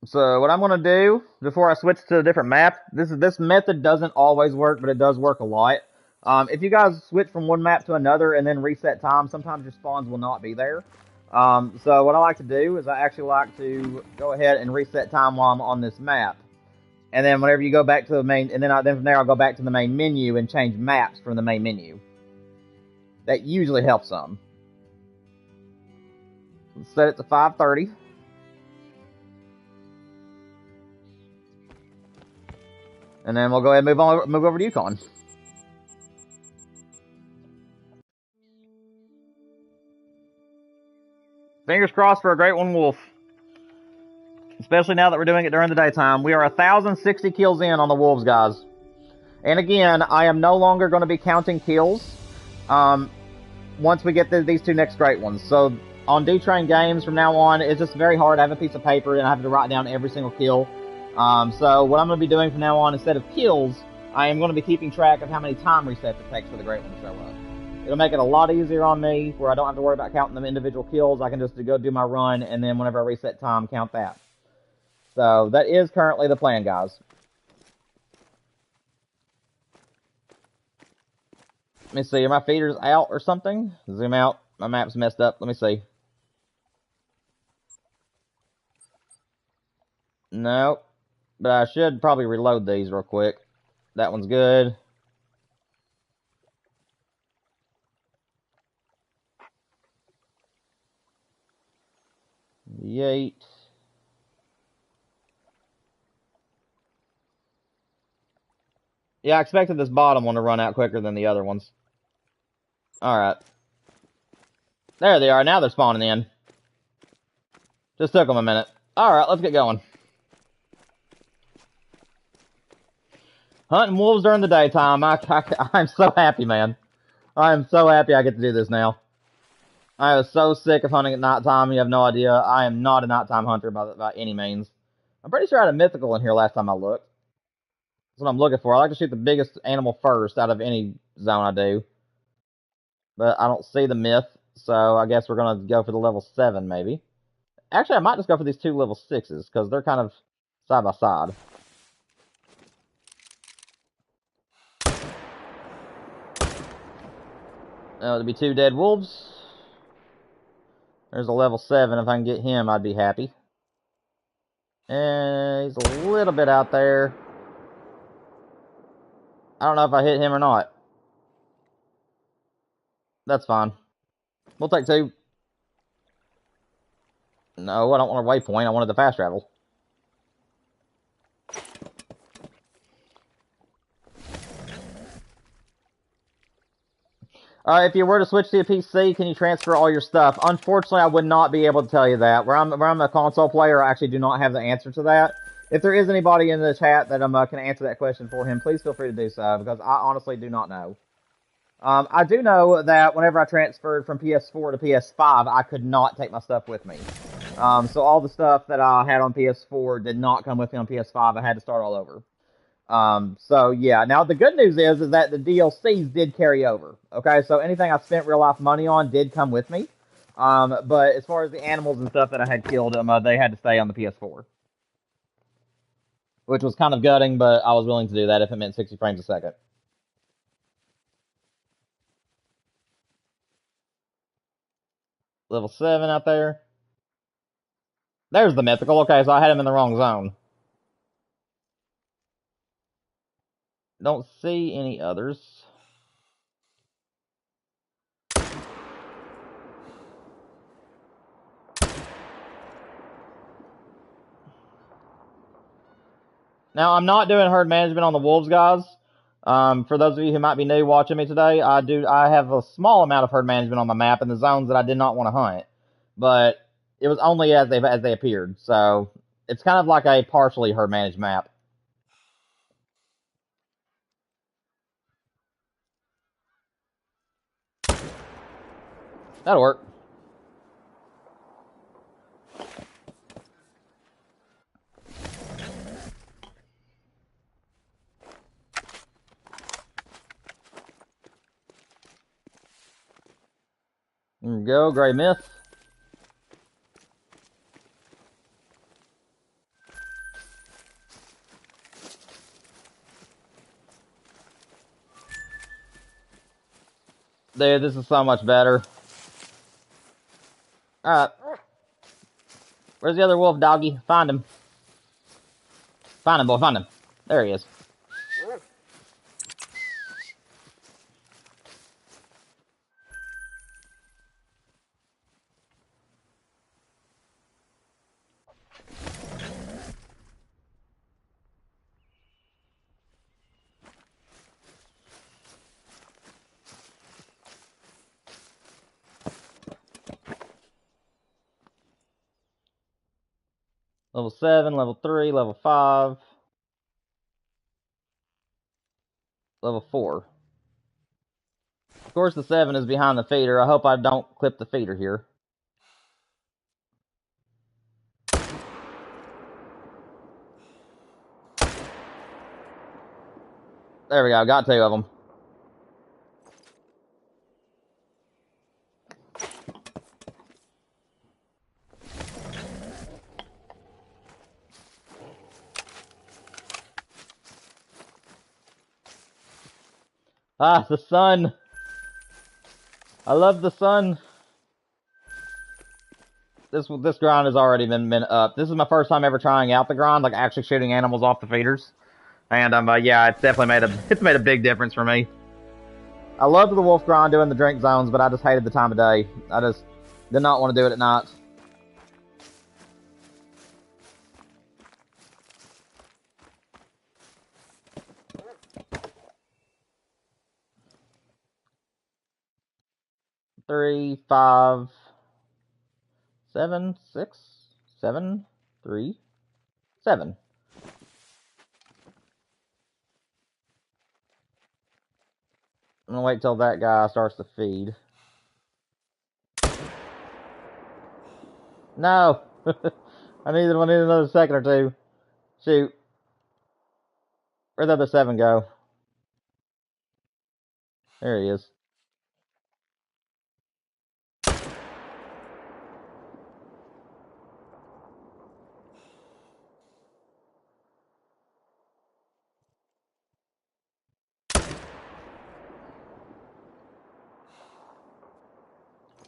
So what I'm going to do before I switch to a different map, this method doesn't always work, but it does work a lot. If you guys switch from one map to another and then reset time, sometimes your spawns will not be there. So what I like to do is I actually like to go ahead and reset time while I'm on this map. And then whenever you go back to the main, and then from there I'll go back to the main menu and change maps from the main menu. That usually helps some. Let's set it to 5:30. And then we'll go ahead and move over to Yukon. Fingers crossed for a great one wolf. Especially now that we're doing it during the daytime. We are 1,060 kills in on the wolves, guys. And again, I am no longer going to be counting kills once we get these two next great ones. So on D-Train Games from now on, it's just very hard. I have a piece of paper and I have to write down every single kill. So what I'm going to be doing from now on, instead of kills, I am going to be keeping track of how many time resets it takes for the great one to show up. It'll make it a lot easier on me, where I don't have to worry about counting them individual kills. I can just go do my run, and then whenever I reset time, count that. So that is currently the plan, guys. Let me see, are my feeders out or something? Zoom out. My map's messed up. Let me see. No. But I should probably reload these real quick. That one's good. Yeet. Yeah, I expected this bottom one to run out quicker than the other ones. Alright. There they are. Now they're spawning in. Just took them a minute. Alright, let's get going. Hunting wolves during the daytime. I'm so happy, man. I am so happy I get to do this now. I was so sick of hunting at nighttime. You have no idea. I am not a nighttime hunter by any means. I'm pretty sure I had a mythical in here last time I looked. That's what I'm looking for. I like to shoot the biggest animal first out of any zone I do. But I don't see the myth, so I guess we're going to go for the level 7, maybe. Actually, I might just go for these two level 6s, because they're kind of side by side. There'll be 2 dead wolves. There's a level 7. If I can get him, I'd be happy. And he's a little bit out there. I don't know if I hit him or not. That's fine. We'll take 2. No, I don't want a waypoint. I wanted the fast travel. If you were to switch to a PC, can you transfer all your stuff? Unfortunately, I would not be able to tell you that. Where I'm a console player, I actually do not have the answer to that. If there is anybody in the chat that can answer that question for him, please feel free to do so, because I honestly do not know. I do know that whenever I transferred from PS4 to PS5, I could not take my stuff with me. So all the stuff that I had on PS4 did not come with me on PS5. I had to start all over. So yeah, now the good news is that the DLCs did carry over. Okay, so anything I spent real life money on did come with me. But as far as the animals and stuff that I had killed, they had to stay on the PS4. Which was kind of gutting, but I was willing to do that if it meant 60 frames a second. Level 7 out there. There's the mythical. Okay, so I had him in the wrong zone. Don't see any others. Now, I'm not doing herd management on the wolves, guys. For those of you who might be new watching me today, I have a small amount of herd management on my map in the zones that I did not want to hunt. But it was only as they appeared. So it's kind of like a partially herd managed map. That'll work. There we go, Gray Myth. Dude, this is so much better. Alright. Where's the other wolf, doggy? Find him. Find him, boy, find him. There he is. Level 7, level 3, level 5, level 4. Of course, the 7 is behind the feeder. I hope I don't clip the feeder here. There we go, got 2 of them. Ah, the sun. I love the sun. This grind has already been up. This is my first time ever trying out the grind, like actually shooting animals off the feeders. And yeah, it's definitely made a big difference for me. I loved the wolf grind doing the drink zones, but I just hated the time of day. I just did not want to do it at night. Three, 5, 7, 6, 7, 3, 7. I'm gonna wait till that guy starts to feed. No! I need another second or 2. Shoot. Where'd the other 7 go? There he is.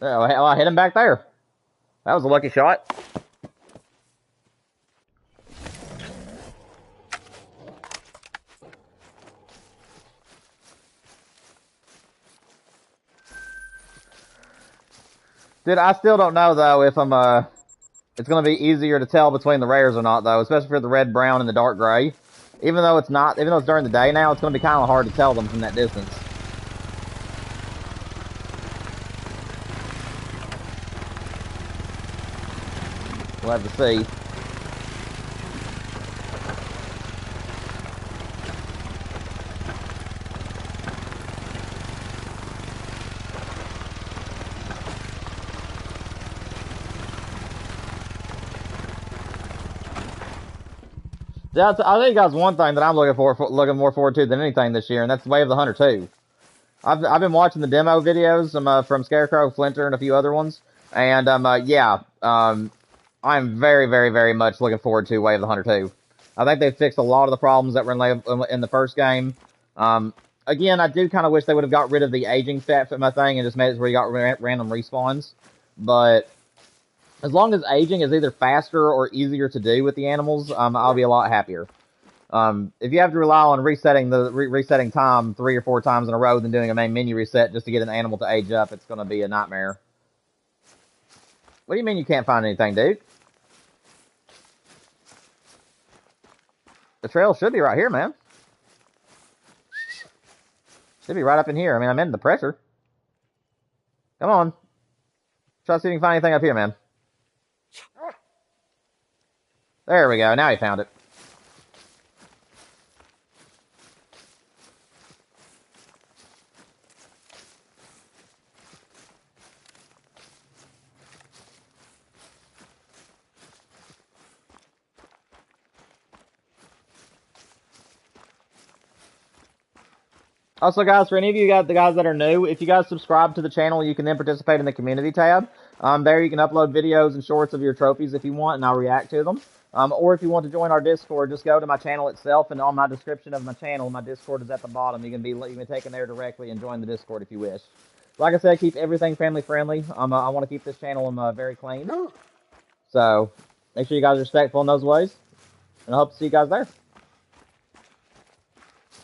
Oh, I hit him back there. That was a lucky shot. Dude, I still don't know though if it's gonna be easier to tell between the rares or not though, especially for the red, brown, and the dark gray. Even though it's during the day now, it's gonna be kind of hard to tell them from that distance. We'll have to see. Yeah, I think that's one thing that I'm looking more forward to than anything this year, and that's Way of the Hunter 2. I've been watching the demo videos from Scarecrow, Flinter, and a few other ones, and I'm very, very, very much looking forward to Way of the Hunter 2. I think they've fixed a lot of the problems that were in the first game. Again, I do kind of wish they would have got rid of the aging stat for my thing and just made it where you got random respawns, but as long as aging is either faster or easier to do with the animals, I'll be a lot happier. If you have to rely on resetting time 3 or 4 times in a row than doing a main menu reset just to get an animal to age up, it's going to be a nightmare. What do you mean you can't find anything, dude? The trail should be right here, man. Should be right up in here. I mean, I'm in the pressure. Come on. Try to see if you can find anything up here, man. There we go. Now he found it. Also, guys, for any of you guys that are new, if you guys subscribe to the channel, you can then participate in the community tab. There you can upload videos and shorts of your trophies if you want, and I'll react to them. Or if you want to join our Discord, just go to my channel itself, and on my description of my channel, my Discord is at the bottom. You can be taken there directly and join the Discord if you wish. Like I said, keep everything family friendly. I want to keep this channel very clean. So make sure you guys are respectful in those ways, and I hope to see you guys there.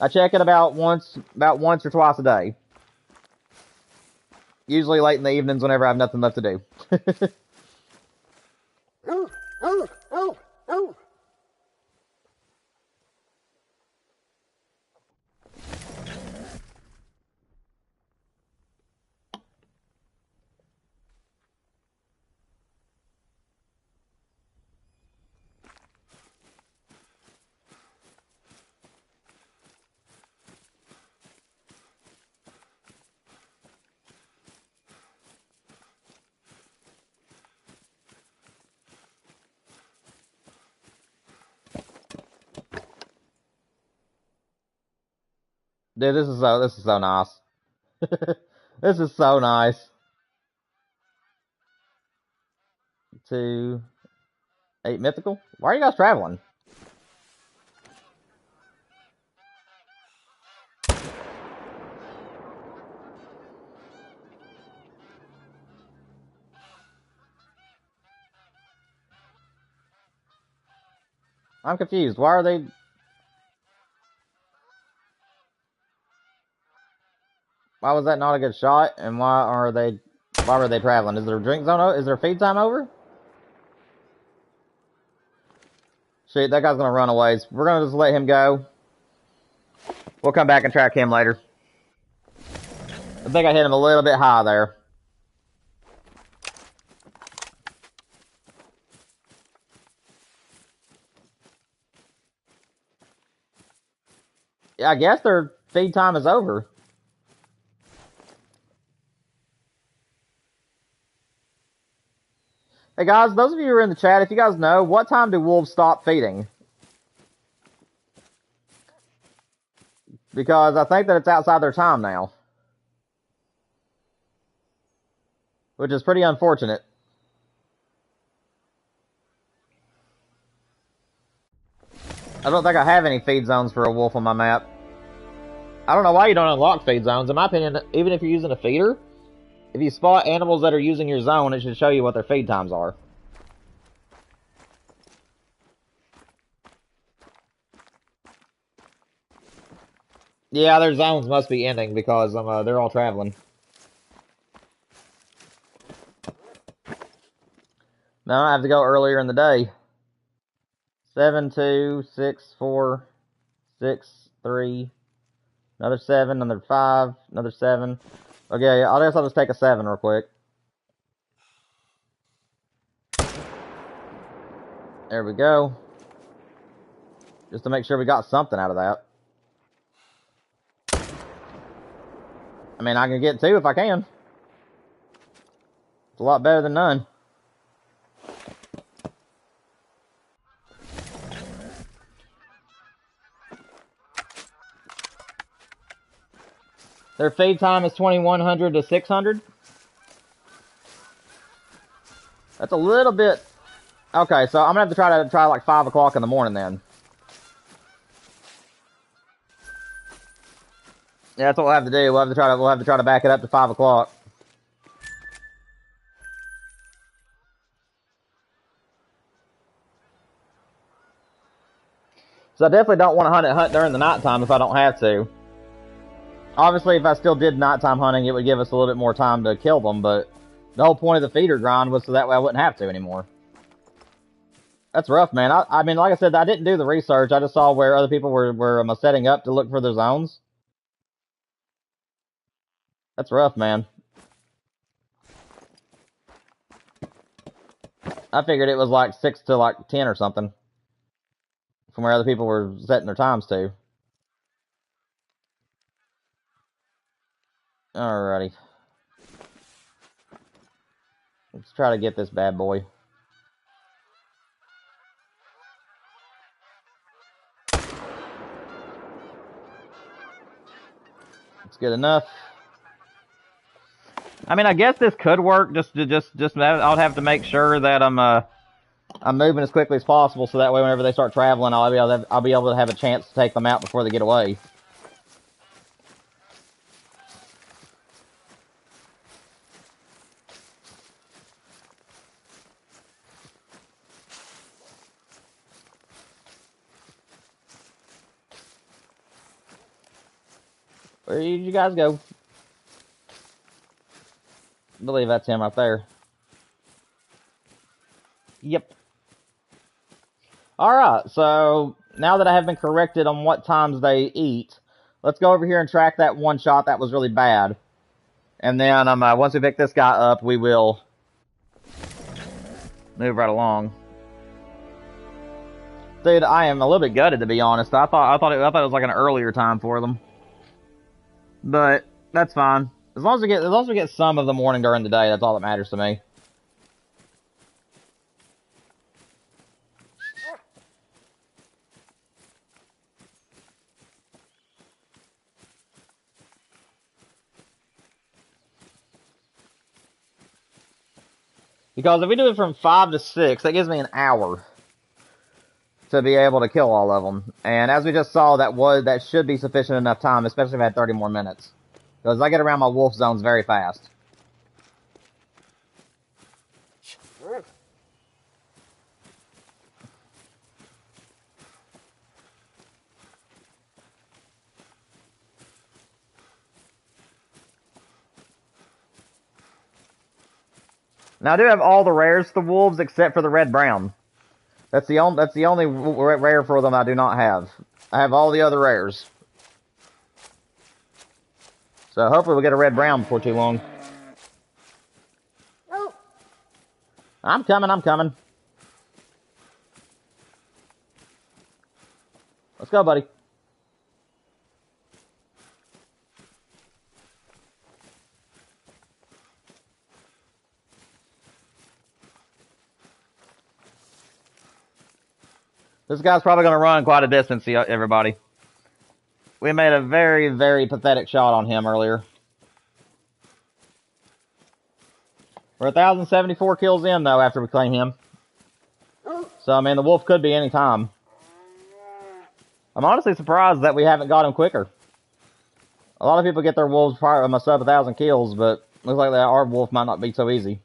I check it about once or twice a day. Usually late in the evenings whenever I have nothing left to do. Dude, this is so nice. This is so nice. 2, 8 mythical. Why are you guys traveling? I'm confused. Why are they? Why was that not a good shot? And why were they traveling? Is there a drink zone? Is there feed time over? Shit, that guy's gonna run away. We're gonna just let him go. We'll come back and track him later. I think I hit him a little bit high there. Yeah, I guess their feed time is over. Hey guys, those of you who are in the chat, if you guys know, what time do wolves stop feeding? Because I think that it's outside their time now. Which is pretty unfortunate. I don't think I have any feed zones for a wolf on my map. I don't know why you don't unlock feed zones. In my opinion, even if you're using a feeder, if you spot animals that are using your zone, it should show you what their feed times are. Yeah, their zones must be ending because they're all traveling. No, I have to go earlier in the day. 7, 2, 6, 4, 6, 3, another 7, another 5, another 7. Okay, I guess I'll just take a 7 real quick. There we go. Just to make sure we got something out of that. I mean, I can get 2 if I can. It's a lot better than none. Their feed time is 2100 to 600. That's a little bit... Okay, so I'm gonna have to try like 5 o'clock in the morning then. Yeah, that's what we'll have to do. We'll have to try to back it up to 5 o'clock. So I definitely don't want to hunt during the nighttime if I don't have to. Obviously, if I still did nighttime hunting, it would give us a little bit more time to kill them, but the whole point of the feeder grind was so that way I wouldn't have to anymore. That's rough, man. I mean, like I said, I didn't do the research. I just saw where other people were setting up to look for their zones. That's rough, man. I figured it was like 6 to like 10 or something. From where other people were setting their times to. Alrighty. Let's try to get this bad boy. It's good enough. I mean, I guess this could work. Just I'll have to make sure that I'm moving as quickly as possible, so that way whenever they start traveling, I'll be able to have a chance to take them out before they get away. Where did you guys go? I believe that's him right there. Yep. Alright, so now that I have been corrected on what times they eat, let's go over here and track that one shot that was really bad. And then once we pick this guy up, we will move right along. Dude, I am a little bit gutted, to be honest. I thought it was like an earlier time for them. But that's fine. As long as we get some of the morning during the day, that's all that matters to me. Because if we do it from 5 to 6, that gives me an hour to be able to kill all of them. And as we just saw, that should be sufficient enough time, especially if I had 30 more minutes. Because I get around my wolf zones very fast. Now I do have all the rares for the wolves except for the red-brown. That's the only rare for them I do not have. I have all the other rares. So hopefully we'll get a red-brown before too long. I'm coming. Let's go, buddy. This guy's probably going to run quite a distance, everybody. We made a very, very pathetic shot on him earlier. We're 1,074 kills in, though, after we claim him. So, I mean, the wolf could be any time. I'm honestly surprised that we haven't got him quicker. A lot of people get their wolves prior to sub 1,000 kills, but looks like our wolf might not be so easy.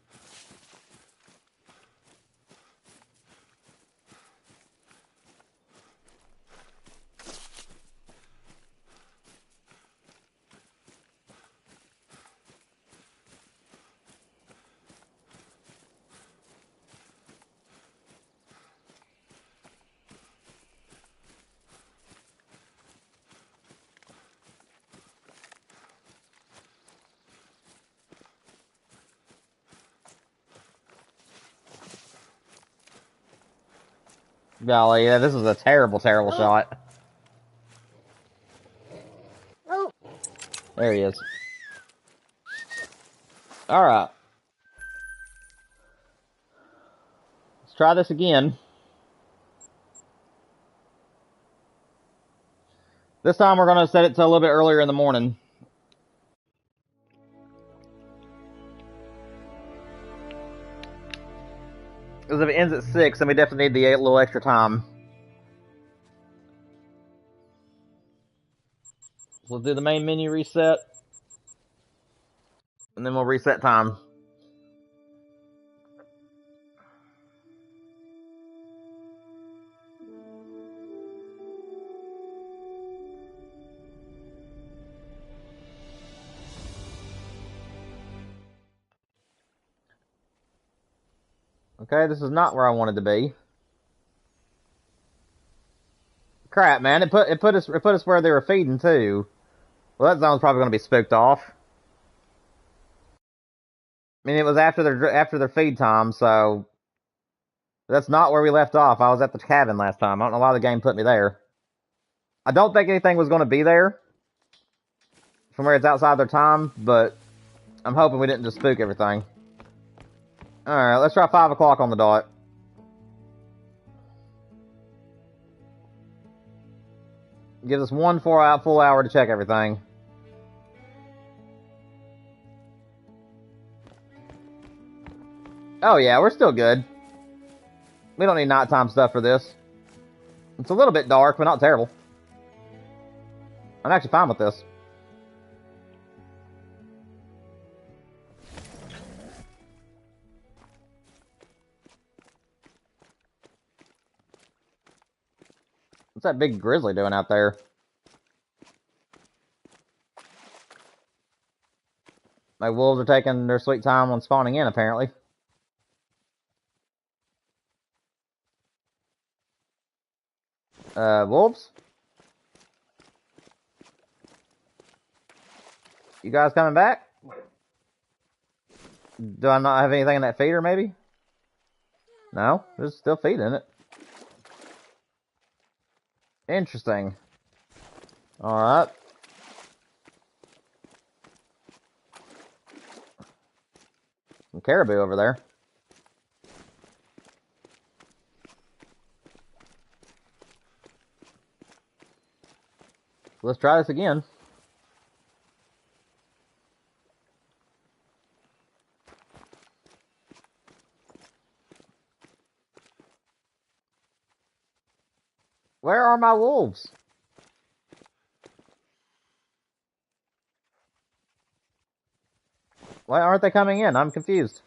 Golly, yeah, this is a terrible, terrible shot. There he is. Alright. Let's try this again. This time we're going to set it to a little bit earlier in the morning. Because if it ends at 6, then we definitely need the little extra time. So we'll do the main menu reset. And then we'll reset time. Okay, this is not where I wanted to be. Crap, man! It put us where they were feeding too. Well, that zone's probably going to be spooked off. I mean, it was after their feed time, so that's not where we left off. I was at the cabin last time. I don't know why the game put me there. I don't think anything was going to be there from where it's outside their time, but I'm hoping we didn't just spook everything. Alright, let's try 5 o'clock on the dot. Gives us one full hour to check everything. Oh yeah, we're still good. We don't need nighttime stuff for this. It's a little bit dark, but not terrible. I'm actually fine with this. What's that big grizzly doing out there? My wolves are taking their sweet time on spawning in, apparently. Wolves? You guys coming back? Do I not have anything in that feeder, maybe? No? There's still feed in it. Interesting. Alright. Some caribou over there. Let's try this again. Where are my wolves? Why aren't they coming in? I'm confused.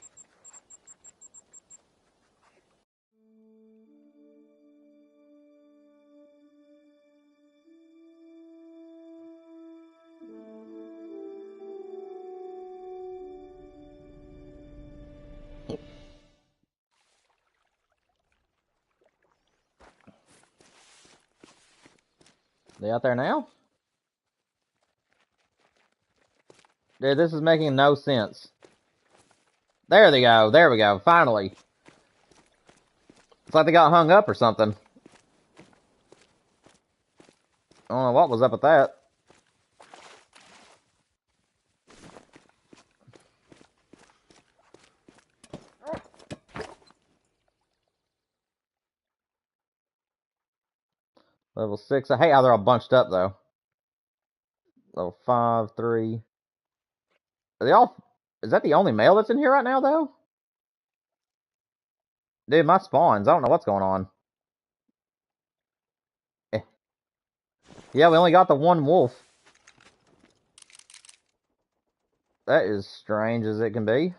They out there now? Dude, this is making no sense. There they go. There we go. Finally. It's like they got hung up or something. I don't know what was up with that. Level 6. I hate how they're all bunched up, though. Level 5, 3. Are they all... Is that the only male that's in here right now, though? Dude, my spawns. I don't know what's going on. Yeah, we only got the one wolf. That is strange as it can be.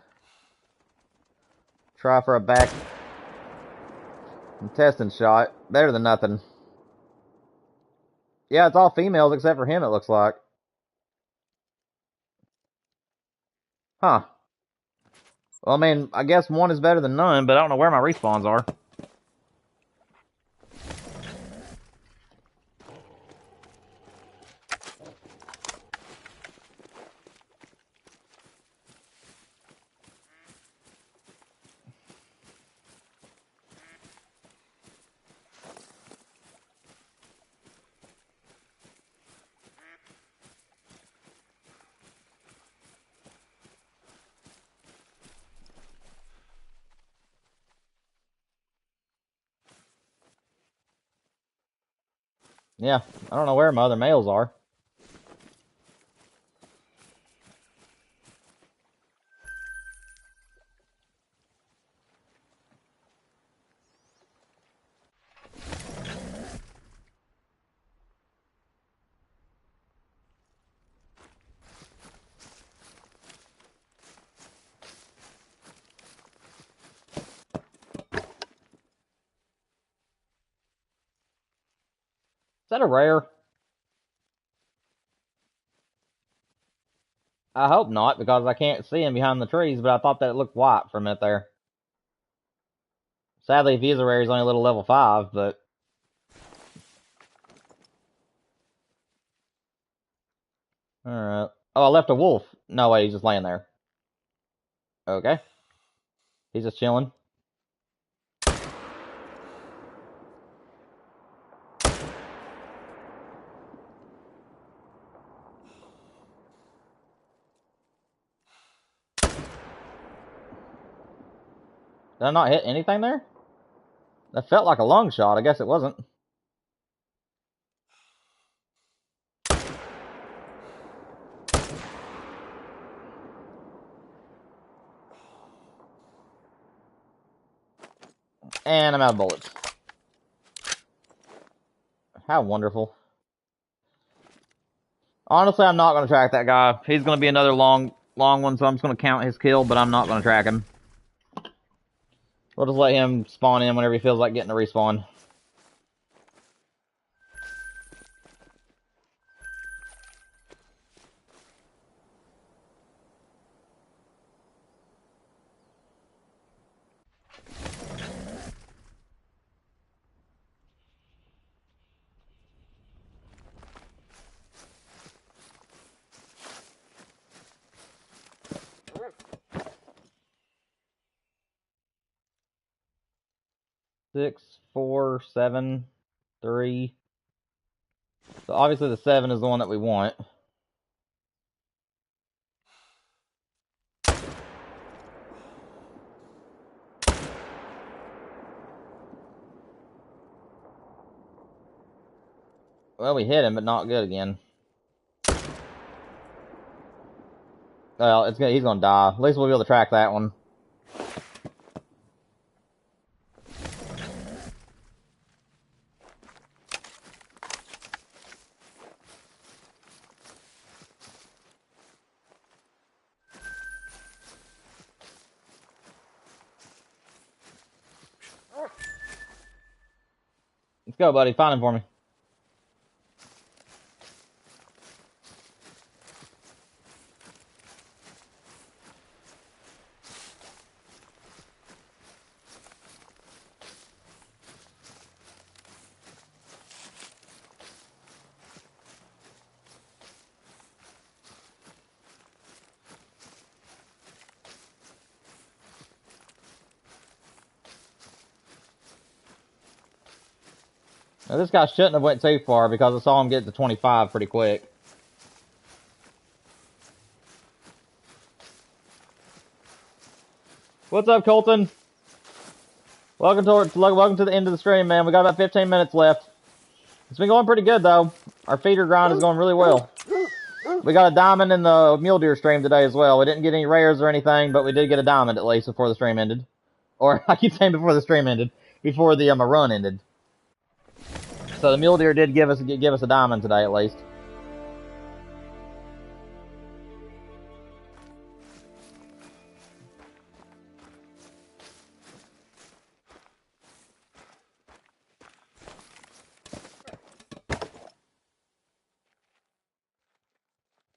Try for a back testing shot. Better than nothing. Yeah, it's all females except for him, it looks like. Huh. Well, I mean, I guess one is better than none, but I don't know where my respawns are. Yeah, I don't know where my other males are. Is that a rare? I hope not, because I can't see him behind the trees, but I thought that it looked white for a minute there. Sadly, if he is a rare, he's only a little level 5, but... Alright. Oh, I left a wolf. No way, he's just laying there. Okay. He's just chilling. Did I not hit anything there? That felt like a long shot. I guess it wasn't. And I'm out of bullets. How wonderful. Honestly, I'm not going to track that guy. He's going to be another long one, so I'm just going to count his kill, but I'm not going to track him. We'll just let him spawn in whenever he feels like getting a respawn. Six, 4, 7, 3. So obviously the 7 is the one that we want. Well, we hit him, but not good again. Well, he's gonna die. At least we'll be able to track that one. Let's go, buddy. Find him for me. Now, this guy shouldn't have went too far because I saw him get to 25 pretty quick. What's up, Colton? Welcome to the end of the stream, man. We got about 15 minutes left. It's been going pretty good, though. Our feeder grind is going really well. We got a diamond in the mule deer stream today as well. We didn't get any rares or anything, but we did get a diamond at least before the stream ended. Or, I keep saying before the stream ended. Before the run ended. So the mule deer did give us a diamond today at least.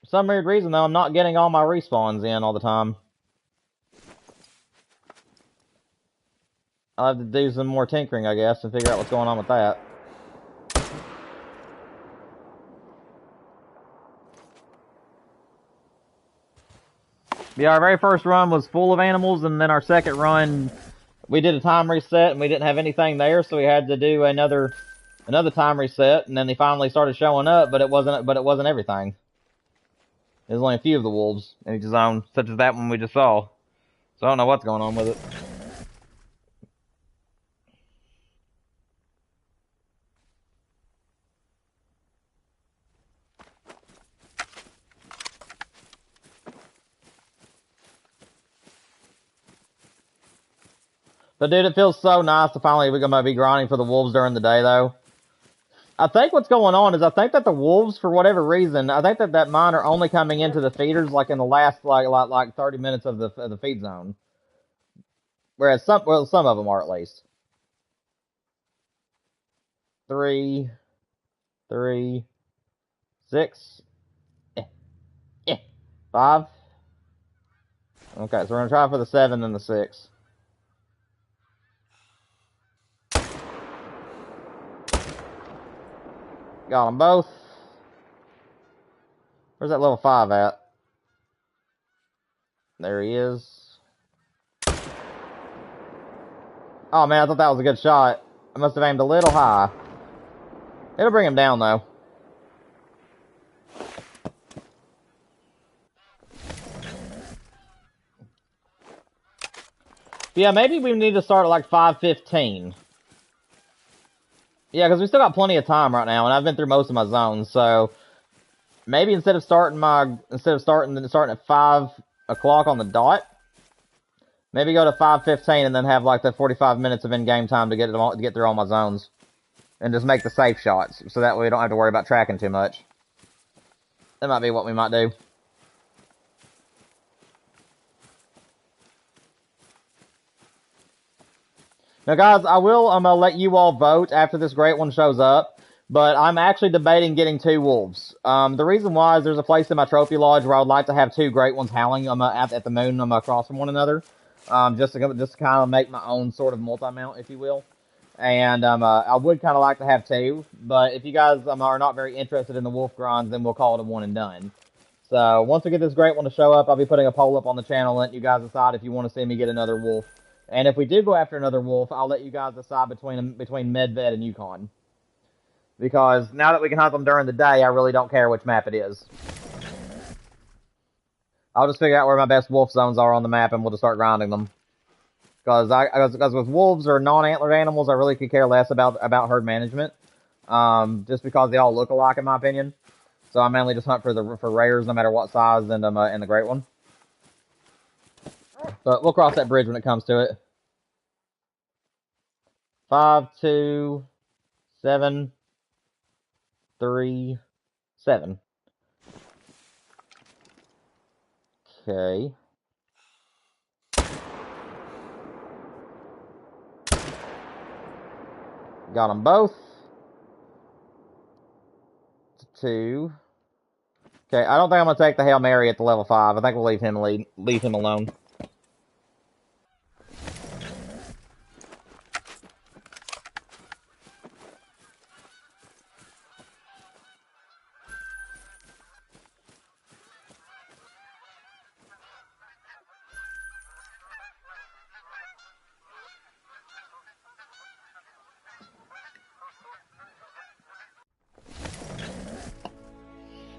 For some weird reason, though, I'm not getting all my respawns in all the time. I'll have to do some more tinkering, I guess, and figure out what's going on with that. Yeah, our very first run was full of animals, and then our second run, we did a time reset, and we didn't have anything there, so we had to do another time reset, and then they finally started showing up, but it wasn't everything. There's only a few of the wolves in each zone, such as that one we just saw. So I don't know what's going on with it. But dude, it feels so nice to finally be gonna be grinding for the wolves during the day, though. I think what's going on is I think that the wolves, for whatever reason, I think that mine are only coming into the feeders like in the last like 30 minutes of the feed zone. Whereas some of them are at least. 3, 3, 6, 5. Okay, so we're gonna try for the 7 and the 6. Got them both. Where's that level 5 at? There he is. Oh man, I thought that was a good shot. I must have aimed a little high. It'll bring him down though. Yeah, maybe we need to start at like 5:15. Yeah, because we still got plenty of time right now, and I've been through most of my zones, so maybe instead of starting at 5 o'clock on the dot, maybe go to 5:15 and then have like the 45 minutes of in-game time to get through all my zones, and just make the safe shots, so that way we don't have to worry about tracking too much. That might be what we might do. Now, guys, I will let you all vote after this great one shows up, but I'm actually debating getting 2 wolves. The reason why is there's a place in my trophy lodge where I would like to have 2 great ones howling at the moon across from one another, just to kind of make my own sort of multi-mount, if you will. And I would kind of like to have 2, but if you guys are not very interested in the wolf grinds, then we'll call it a one and done. So once we get this great one to show up, I'll be putting a poll up on the channel, letting you guys decide if you want to see me get another wolf. And if we do go after another wolf, I'll let you guys decide between Medved and Yukon. Because now that we can hunt them during the day, I really don't care which map it is. I'll just figure out where my best wolf zones are on the map, and we'll just start grinding them. Because with wolves or non-antlered animals, I really could care less about herd management. Just because they all look alike, in my opinion. So I mainly just hunt for rares, no matter what size, and the great one. But we'll cross that bridge when it comes to it. 5, 2, 7, 3, 7. Okay. Got them both. 2. Okay, I don't think I'm gonna take the Hail Mary at the level 5. I think we'll leave him alone.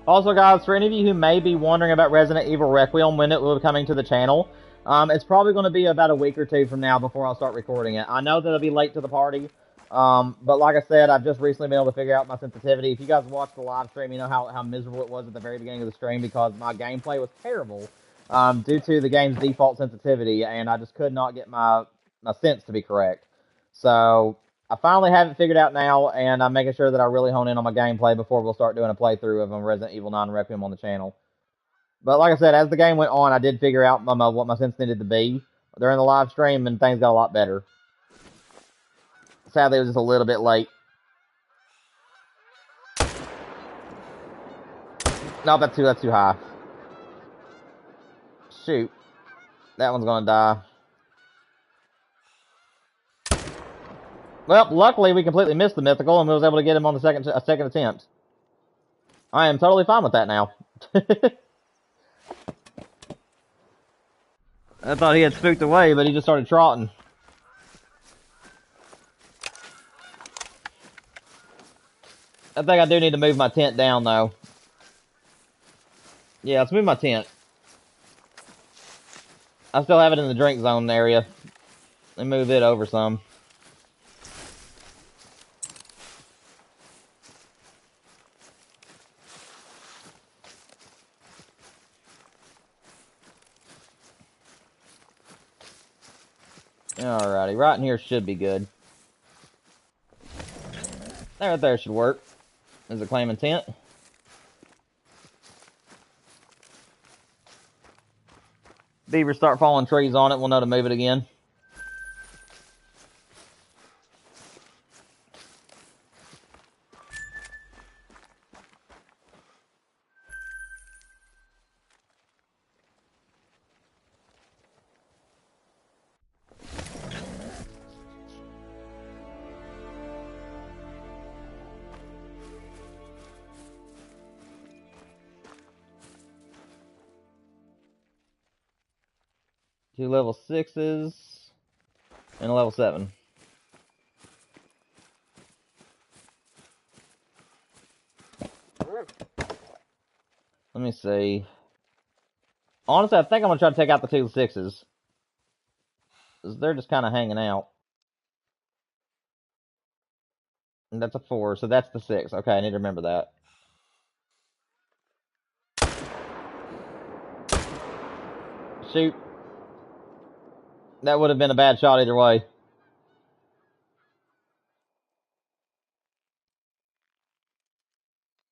Also, guys, for any of you who may be wondering about Resident Evil Requiem, when it will be coming to the channel, it's probably going to be about a week or 2 from now before I'll start recording it. I know that it'll be late to the party, but like I said, I've just recently been able to figure out my sensitivity. If you guys watched the live stream, you know how miserable it was at the very beginning of the stream because my gameplay was terrible due to the game's default sensitivity, and I just could not get my sense to be correct. So I finally have it figured out now, and I'm making sure that I really hone in on my gameplay before we'll start doing a playthrough of Resident Evil 9 Requiem on the channel. But like I said, as the game went on, I did figure out what my sense needed to be during the live stream, and things got a lot better. Sadly, it was just a little bit late. No, that's too high. Shoot. That one's gonna die. Well, luckily we completely missed the mythical, and we was able to get him on the second attempt. I am totally fine with that now. I thought he had spooked away, but he just started trotting. I think I do need to move my tent down, though. Yeah, let's move my tent. I still have it in the drink zone area. Let me move it over some. Alrighty, right in here should be good. That right there should work. There's a claim intent. Beavers start falling trees on it, we'll know to move it again. Two level 6s and a level 7. Let me see. Honestly, I think I'm going to try to take out the 2 6s. Because they're just kind of hanging out. And that's a 4, so that's the 6. Okay, I need to remember that. Shoot. That would have been a bad shot either way.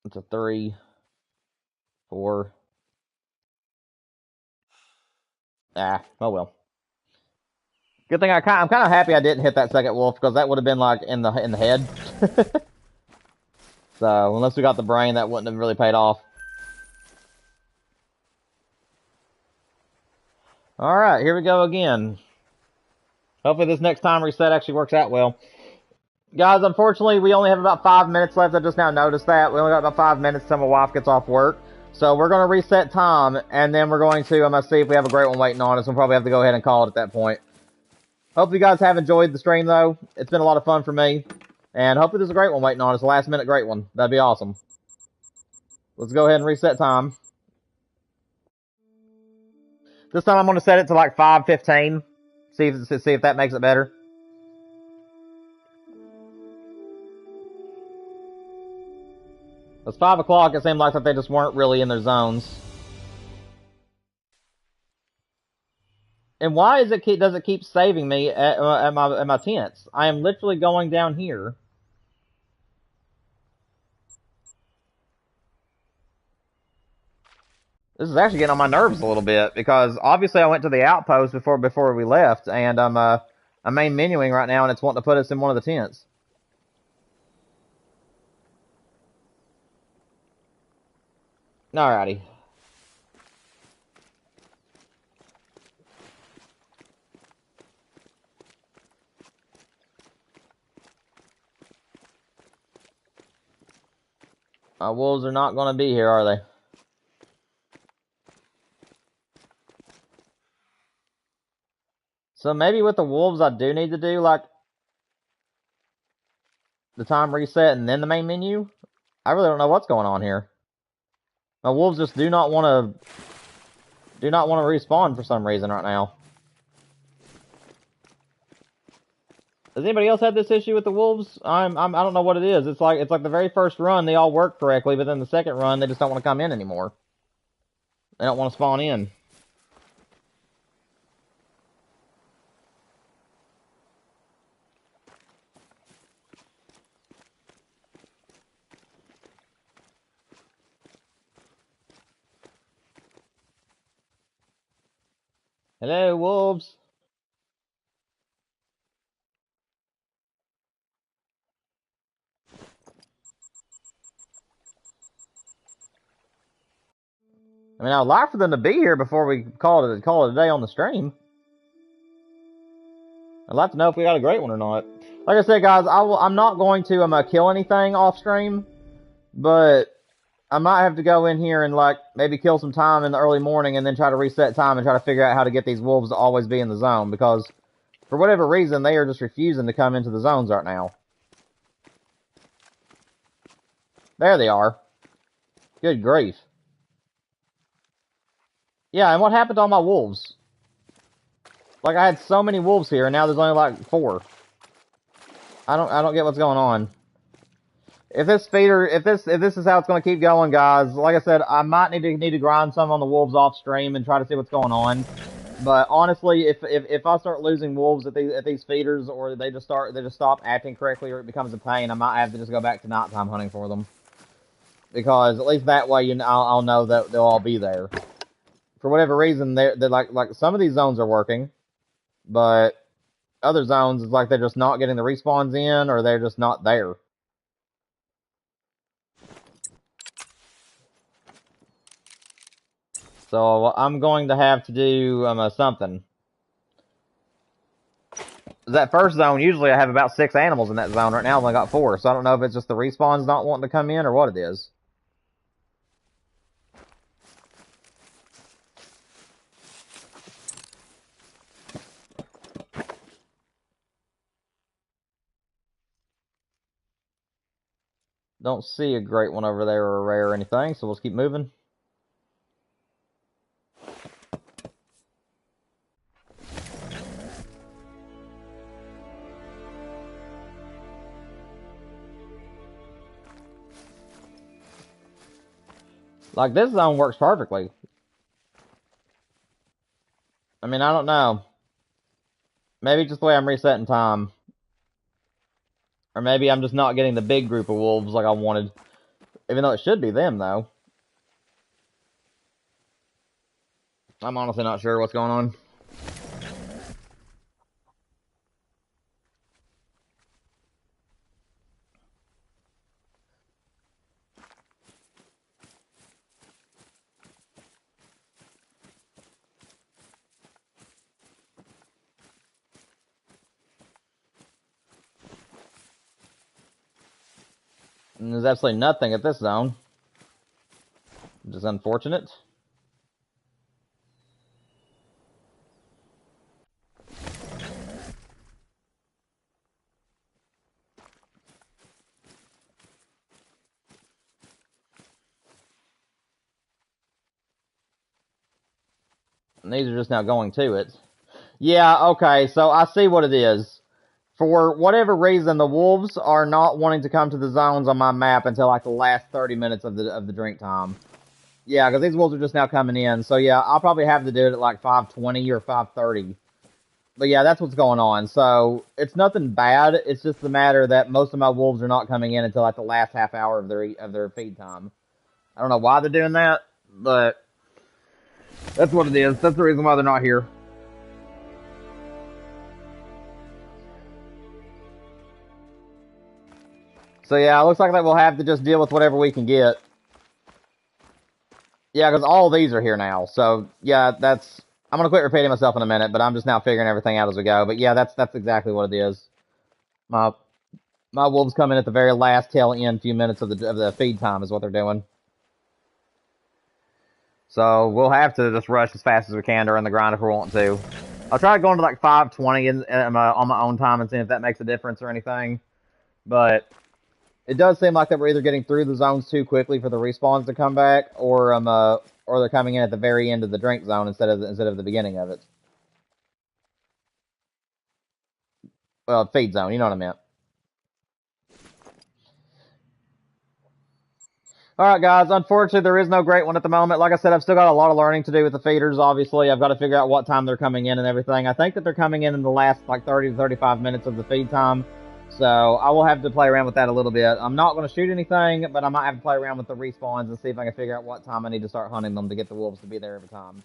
It's a 3, 4. Ah, oh well. Good thing I'm kind of happy I didn't hit that second wolf, because that would have been like in the head. So unless we got the brain, that wouldn't have really paid off. All right, here we go again. Hopefully this next time reset actually works out well. Guys, unfortunately, we only have about 5 minutes left. I just now noticed that. We only got about 5 minutes until my wife gets off work. So we're going to reset time, and then we're going to see if we have a great one waiting on us. We'll probably have to go ahead and call it at that point. Hope you guys have enjoyed the stream, though. It's been a lot of fun for me. And hopefully there's a great one waiting on us. A last-minute great one. That'd be awesome. Let's go ahead and reset time. This time I'm going to set it to like 5:15. See if that makes it better. It's 5 o'clock. It seemed like that they just weren't really in their zones. And why does it keep saving me at my tents? I am literally going down here. This is actually getting on my nerves a little bit, because obviously I went to the outpost before we left, and I'm main menuing right now, and it's wanting to put us in one of the tents. Alrighty. Our wolves are not going to be here, are they? So maybe with the wolves I do need to do, like, the time reset and then the main menu? I really don't know what's going on here. My wolves just do not want to respawn for some reason right now. Has anybody else had this issue with the wolves? I don't know what it is. It's like the very first run they all work correctly, but then the second run they just don't want to come in anymore. They don't want to spawn in. Hello, wolves. I mean, I'd like for them to be here before we call it a day on the stream. I'd like to know if we got a great one or not. Like I said, guys, I'm not going to kill anything off stream, but I might have to go in here and like maybe kill some time in the early morning and then try to reset time and try to figure out how to get these wolves to always be in the zone, because for whatever reason they are just refusing to come into the zones right now. There they are. Good grief. Yeah, and what happened to all my wolves? Like, I had so many wolves here, and now there's only like 4. I don't get what's going on. If this is how it's going to keep going, guys, like I said, I might need to grind some on the wolves off stream and try to see what's going on. But honestly, if I start losing wolves at these feeders, or they just stop acting correctly, or it becomes a pain, I might have to just go back to nighttime hunting for them. Because at least that way, I'll know that they'll all be there. For whatever reason, they're like some of these zones are working, but other zones is like they're just not getting the respawns in, or they're just not there. So I'm going to have to do something. That first zone, usually I have about 6 animals in that zone. Right now I've only got 4, so I don't know if it's just the respawns not wanting to come in or what it is. Don't see a great one over there or a rare or anything, so let's keep moving. Like, this zone works perfectly. I mean, I don't know. Maybe just the way I'm resetting time. Or maybe I'm just not getting the big group of wolves like I wanted. Even though it should be them, though. I'm honestly not sure what's going on. And there's absolutely nothing at this zone. Which is unfortunate. And these are just now going to it. Yeah, okay, so I see what it is. For whatever reason, the wolves are not wanting to come to the zones on my map until like the last 30 minutes of the drink time. Yeah, because these wolves are just now coming in. So yeah, I'll probably have to do it at like 5:20 or 5:30. But yeah, that's what's going on. So it's nothing bad. It's just the matter that most of my wolves are not coming in until like the last half hour of their feed time. I don't know why they're doing that, but that's what it is. That's the reason why they're not here. So yeah, it looks like that we'll have to just deal with whatever we can get. Yeah, because all these are here now. So yeah, that's. I'm gonna quit repeating myself in a minute, but I'm just now figuring everything out as we go. But yeah, that's exactly what it is. My my wolves come in at the very last tail end few minutes of the feed time is what they're doing. So we'll have to just rush as fast as we can during the grind if we want to. I'll try going to like 5:20 on my own time and see if that makes a difference or anything. But it does seem like that we're either getting through the zones too quickly for the respawns to come back, or they're coming in at the very end of the drink zone instead of the beginning of it. Well, feed zone, you know what I meant. Alright guys, unfortunately there is no great one at the moment. Like I said, I've still got a lot of learning to do with the feeders, obviously. I've got to figure out what time they're coming in and everything. I think that they're coming in the last like 30 to 35 minutes of the feed time. So I will have to play around with that a little bit. I'm not going to shoot anything, but I might have to play around with the respawns and see if I can figure out what time I need to start hunting them to get the wolves to be there every time.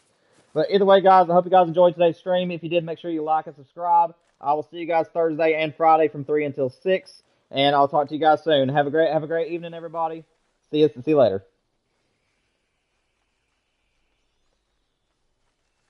But either way, guys, I hope you guys enjoyed today's stream. If you did, make sure you like and subscribe. I will see you guys Thursday and Friday from 3 until 6. And I'll talk to you guys soon. Have a great evening, everybody. See you later.